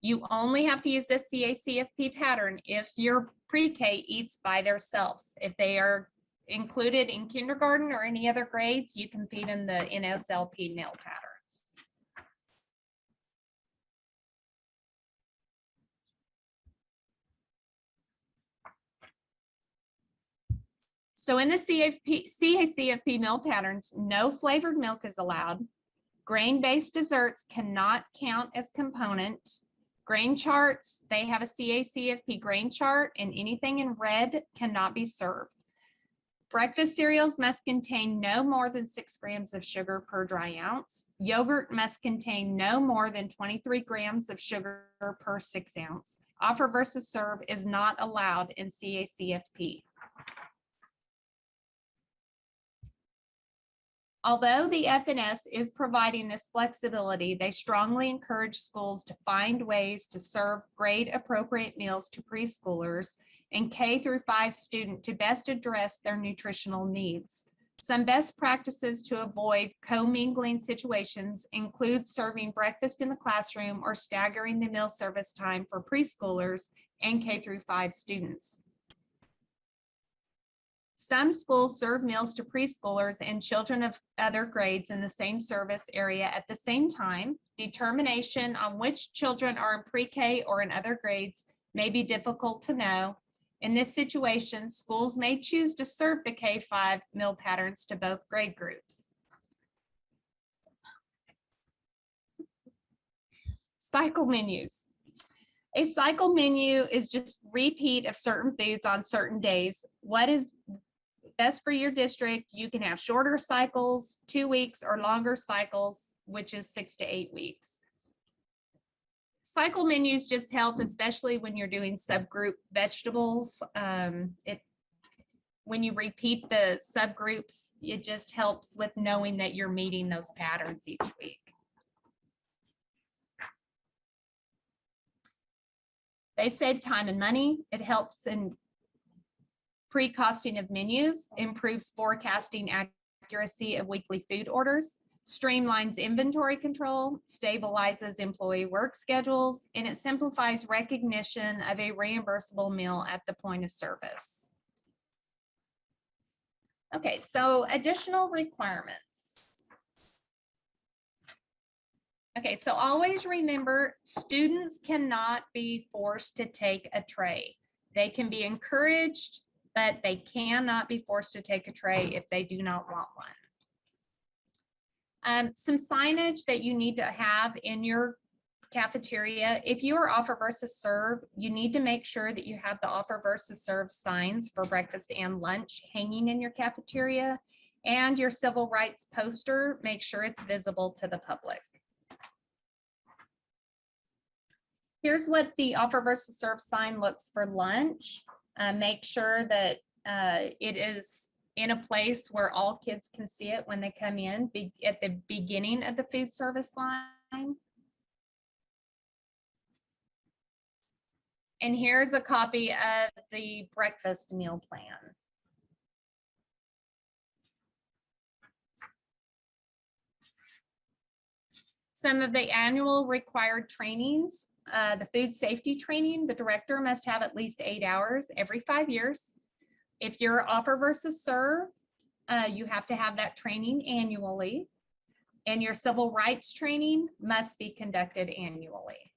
You only have to use this CACFP pattern if your pre-K eats by themselves. If they are included in kindergarten or any other grades, you can feed them the NSLP meal patterns. So in the CACFP meal patterns, no flavored milk is allowed. Grain-based desserts cannot count as component. Grain charts, they have a CACFP grain chart, and anything in red cannot be served. Breakfast cereals must contain no more than 6 grams of sugar per dry ounce. Yogurt must contain no more than 23 grams of sugar per 6 ounce. Offer versus serve is not allowed in CACFP. Although the FNS is providing this flexibility, they strongly encourage schools to find ways to serve grade-appropriate meals to preschoolers and K-5 students to best address their nutritional needs. Some best practices to avoid commingling situations include serving breakfast in the classroom or staggering the meal service time for preschoolers and K-5 students. Some schools serve meals to preschoolers and children of other grades in the same service area at the same time. Determination on which children are in pre-K or in other grades may be difficult to know. In this situation, schools may choose to serve the K-5 meal patterns to both grade groups. Cycle menus. A cycle menu is just repeat of certain foods on certain days. What is best for your district? You can have shorter cycles, 2 weeks, or longer cycles, which is 6 to 8 weeks. Cycle menus just help, especially when you're doing subgroup vegetables. When you repeat the subgroups, it just helps with knowing that you're meeting those patterns each week. They save time and money. It helps in pre-costing of menus, improves forecasting accuracy of weekly food orders, streamlines inventory control, stabilizes employee work schedules, and it simplifies recognition of a reimbursable meal at the point of service. Okay, so additional requirements. Okay, so always remember, students cannot be forced to take a tray. They can be encouraged, but they cannot be forced to take a tray if they do not want one. Some signage that you need to have in your cafeteria. If you are offer versus serve, you need to make sure that you have the offer versus serve signs for breakfast and lunch hanging in your cafeteria, and your civil rights poster, make sure it's visible to the public. Here's what the offer versus serve sign looks for lunch. Make sure that it is in a place where all kids can see it when they come in, at the beginning of the food service line. And here's a copy of the breakfast meal plan. Some of the annual required trainings, the food safety training, the director must have at least 8 hours every 5 years. If you're offer versus serve, you have to have that training annually, and your civil rights training must be conducted annually.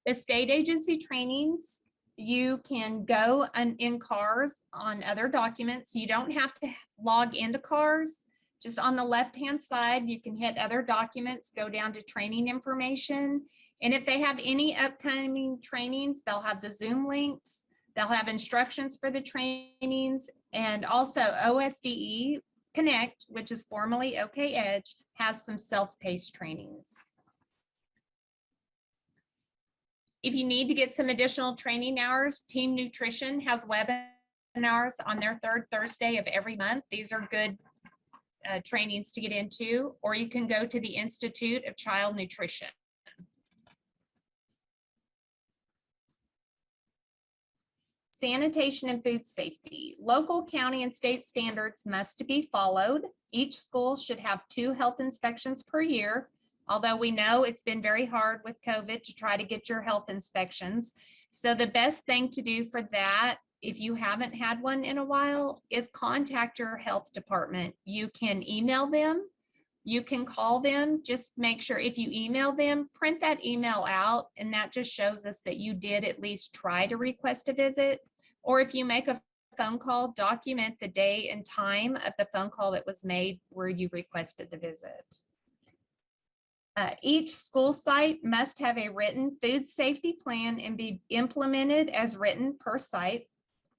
The state agency trainings, you can go in CARS on other documents. You don't have to log into CARS. Just on the left-hand side, you can hit other documents, go down to training information. And if they have any upcoming trainings, they'll have the Zoom links. They'll have instructions for the trainings, and also OSDE Connect, which is formerly OK Edge, has some self-paced trainings. If you need to get some additional training hours, Team Nutrition has webinars on their third Thursday of every month. These are good trainings to get into, or you can go to the Institute of Child Nutrition. Sanitation and food safety. Local, county, and state standards must be followed. Each school should have 2 health inspections per year, although we know it's been very hard with COVID to try to get your health inspections. So the best thing to do for that, if you haven't had one in a while, is contact your health department. You can email them. You can call them. Just make sure if you email them, print that email out, and that just shows us that you did at least try to request a visit. Or if you make a phone call, document the day and time of the phone call that was made where you requested the visit. Each school site must have a written food safety plan and be implemented as written per site.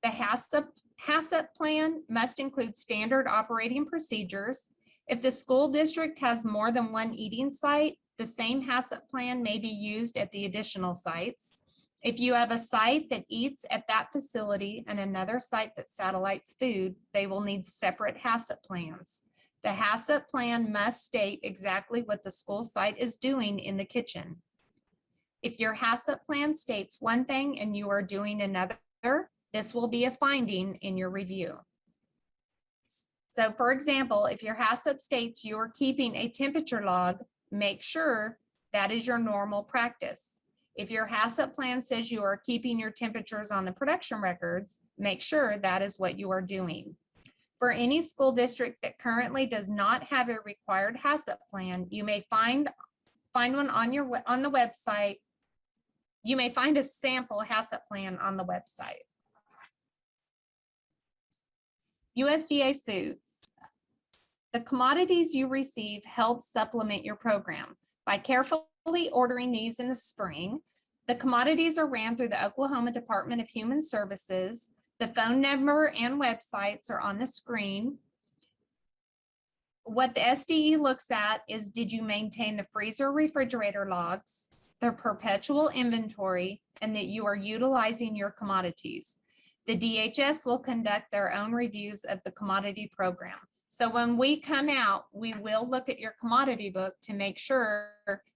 The HACCP plan must include standard operating procedures. If the school district has more than one eating site, the same HACCP plan may be used at the additional sites. If you have a site that eats at that facility and another site that satellites food, they will need separate HACCP plans. The HACCP plan must state exactly what the school site is doing in the kitchen. If your HACCP plan states one thing and you are doing another, this will be a finding in your review. So for example, if your HACCP states you're keeping a temperature log, make sure that is your normal practice. If your HACCP plan says you are keeping your temperatures on the production records, make sure that is what you are doing. For any school district that currently does not have a required HACCP plan, you may find one on the website. You may find a sample HACCP plan on the website. USDA foods. The commodities you receive help supplement your program. By carefully ordering these in the spring, the commodities are ran through the Oklahoma Department of Human Services. The phone number and websites are on the screen. What the SDE looks at is, did you maintain the freezer refrigerator logs, the perpetual inventory, and that you are utilizing your commodities. The DHS will conduct their own reviews of the commodity program. So when we come out, we will look at your commodity book to make sure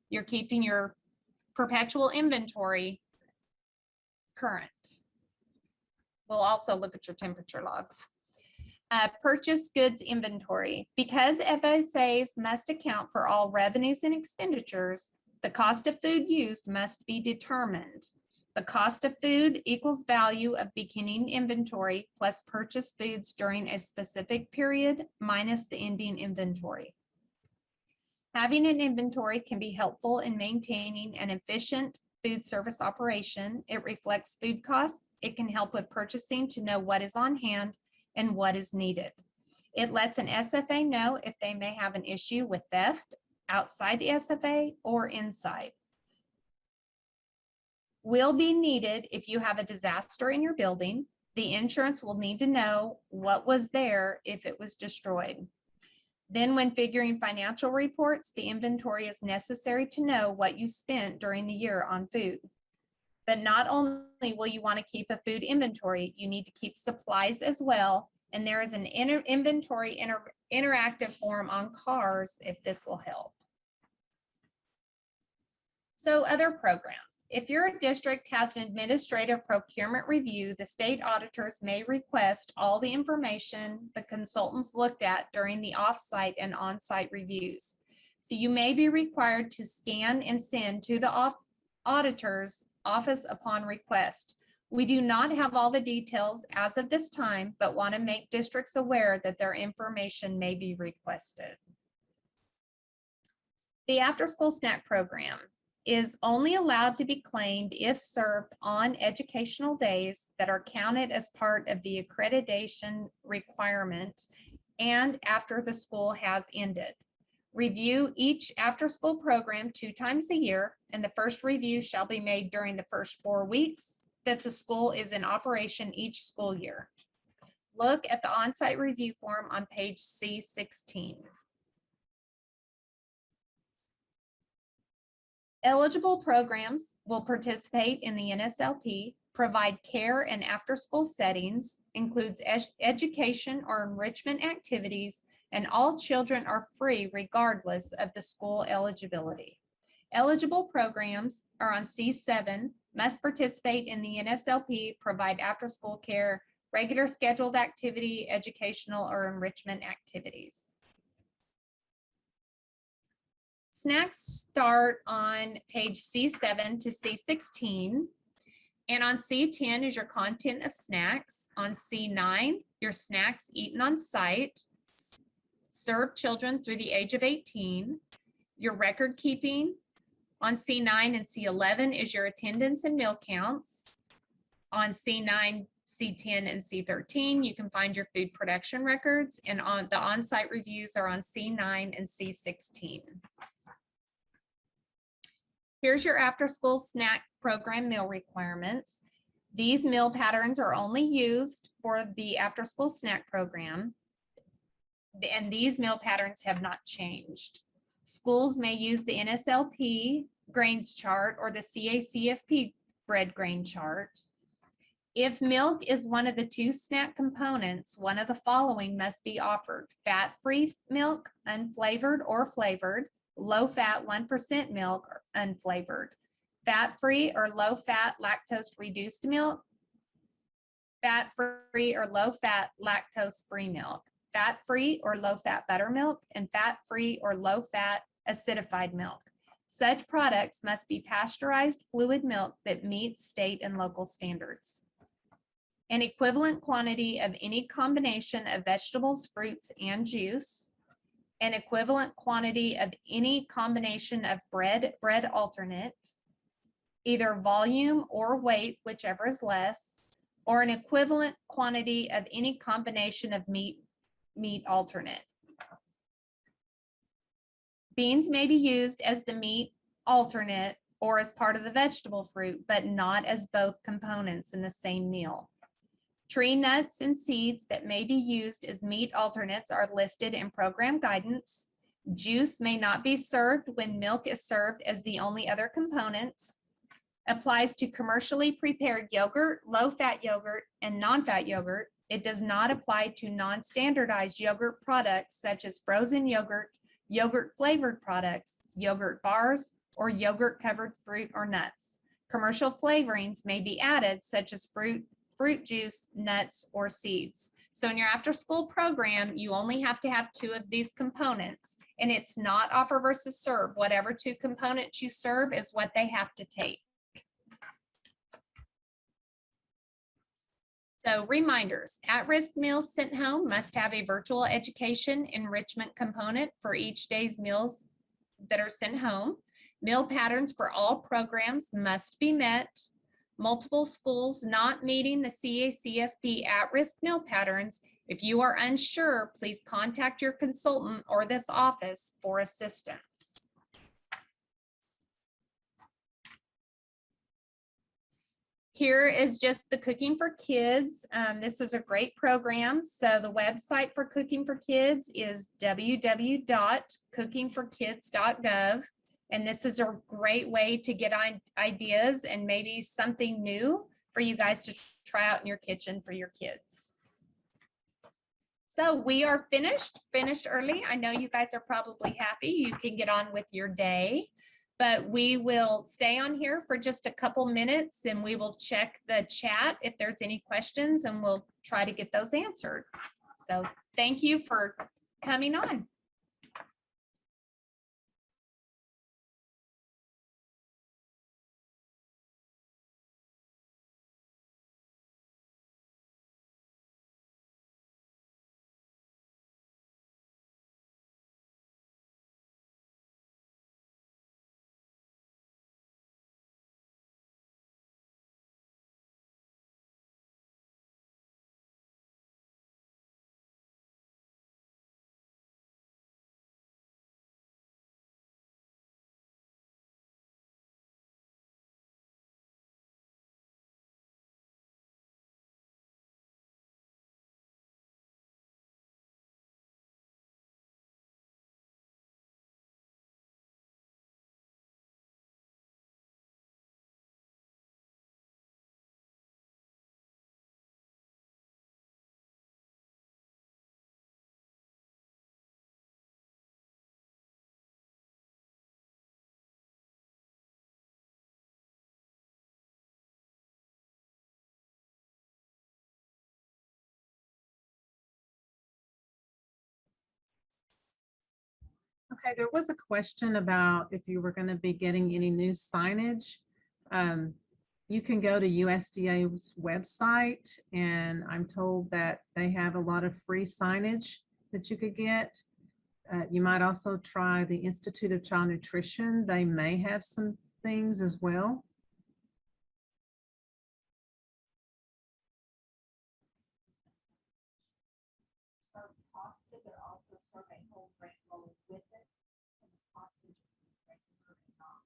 you're keeping your perpetual inventory current. We'll also look at your temperature logs. Purchased goods inventory. Because FSAs must account for all revenues and expenditures, the cost of food used must be determined. The cost of food equals value of beginning inventory plus purchased foods during a specific period minus the ending inventory. Having an inventory can be helpful in maintaining an efficient food service operation. It reflects food costs. It can help with purchasing to know what is on hand and what is needed. It lets an SFA know if they may have an issue with theft outside the SFA or inside. Will be needed if you have a disaster in your building. The insurance will need to know what was there if it was destroyed. Then when figuring financial reports, the inventory is necessary to know what you spent during the year on food. But not only will you want to keep a food inventory, you need to keep supplies as well. And there is an inventory interactive form on CARS if this will help. So other programs. If your district has an administrative procurement review, the state auditors may request all the information the consultants looked at during the offsite and onsite reviews. So you may be required to scan and send to the auditor's office upon request. We do not have all the details as of this time, but want to make districts aware that their information may be requested. The after-school snack program is only allowed to be claimed if served on educational days that are counted as part of the accreditation requirement and after the school has ended. Review each after-school program 2 times a year, and the first review shall be made during the first 4 weeks that the school is in operation each school year. Look at the on-site review form on page C16. Eligible programs will participate in the NSLP, provide care and after-school settings, includes education or enrichment activities, and all children are free regardless of the school eligibility. Eligible programs are on C7, must participate in the NSLP, provide after-school care, regular scheduled activity, educational or enrichment activities. Snacks start on page C7 to C16. And on C10 is your content of snacks. On C9, your snacks eaten on site, serve children through the age of 18. Your record keeping. On C9 and C11 is your attendance and meal counts. On C9, C10, and C13, you can find your food production records. And on the on-site reviews are on C9 and C16. Here's your after-school snack program meal requirements. These meal patterns are only used for the after-school snack program. And these meal patterns have not changed. Schools may use the NSLP grains chart or the CACFP bread grain chart. If milk is one of the two snack components, one of the following must be offered: fat-free milk, unflavored or flavored, low-fat 1% milk, or unflavored, fat-free or low-fat lactose-reduced milk, fat-free or low-fat lactose-free milk, fat-free or low-fat buttermilk, and fat-free or low-fat acidified milk. Such products must be pasteurized fluid milk that meets state and local standards. An equivalent quantity of any combination of vegetables, fruits, and juice. An equivalent quantity of any combination of bread alternate, either volume or weight, whichever is less, or an equivalent quantity of any combination of meat alternate. Beans may be used as the meat alternate or as part of the vegetable fruit, but not as both components in the same meal. Tree nuts and seeds that may be used as meat alternates are listed in program guidance. Juice may not be served when milk is served as the only other components. Applies to commercially prepared yogurt, low-fat yogurt, and non-fat yogurt. It does not apply to non-standardized yogurt products such as frozen yogurt, yogurt flavored products, yogurt bars, or yogurt covered fruit or nuts. Commercial flavorings may be added such as fruit juice, nuts, or seeds. So in your after-school program, you only have to have two of these components, and it's not offer versus serve. Whatever two components you serve is what they have to take. So reminders, at-risk meals sent home must have a virtual education enrichment component for each day's meals that are sent home. Meal patterns for all programs must be met. Multiple schools not meeting the CACFP at-risk meal patterns. If you are unsure, please contact your consultant or this office for assistance. Here is just the Cooking for Kids. This is a great program. So the website for Cooking for Kids is www.cookingforkids.gov. And this is a great way to get ideas and maybe something new for you guys to try out in your kitchen for your kids. So we are finished early. I know you guys are probably happy. You can get on with your day. But we will stay on here for just a couple minutes and we will check the chat if there's any questions and we'll try to get those answered. So thank you for coming on. Okay, there was a question about if you were going to be getting any new signage. You can go to USDA's website, and I'm told that they have a lot of free signage that you could get. You might also try the Institute of Child Nutrition. They may have some things as well. Are pasta, they're also serving whole grain rolls with it. And the pasta just regular and not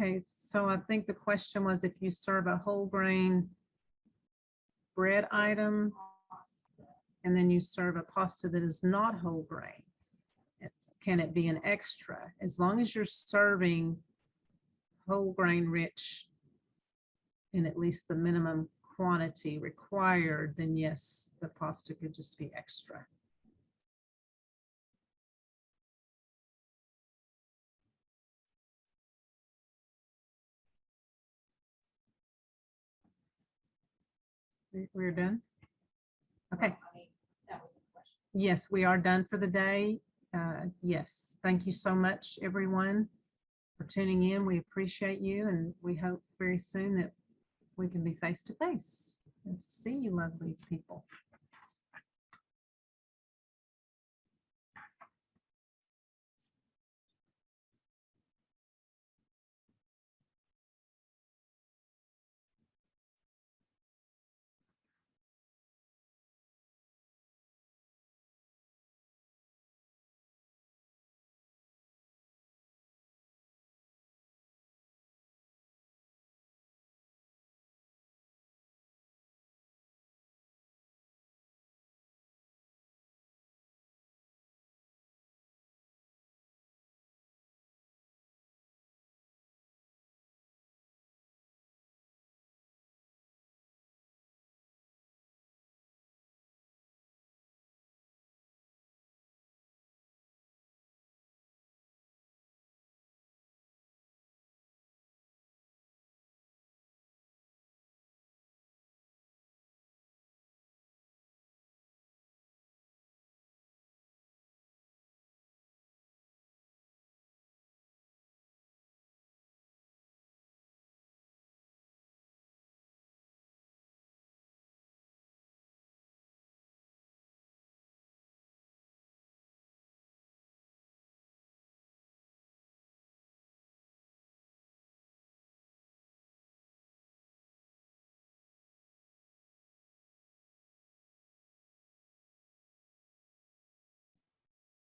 Okay, so I think the question was if you serve a whole grain bread item and then you serve a pasta that is not whole grain, can it be an extra? As long as you're serving whole grain rich in at least the minimum quantity required, then yes, the pasta could just be extra. We're done? Okay. I mean, that was the question. Yes, we are done for the day. Yes, thank you so much, everyone, for tuning in. We appreciate you, and we hope very soon that we can be face to face and see you lovely people.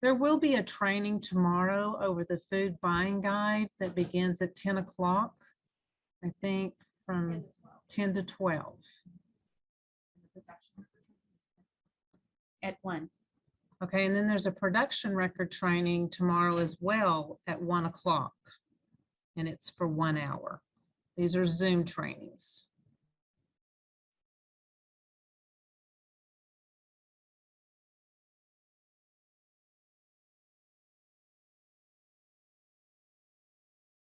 There will be a training tomorrow over the food buying guide that begins at 10 o'clock. I think from 10 to 12. At 1. Okay, and then there's a production record training tomorrow as well at 1 o'clock. And it's for 1 hour. These are Zoom trainings.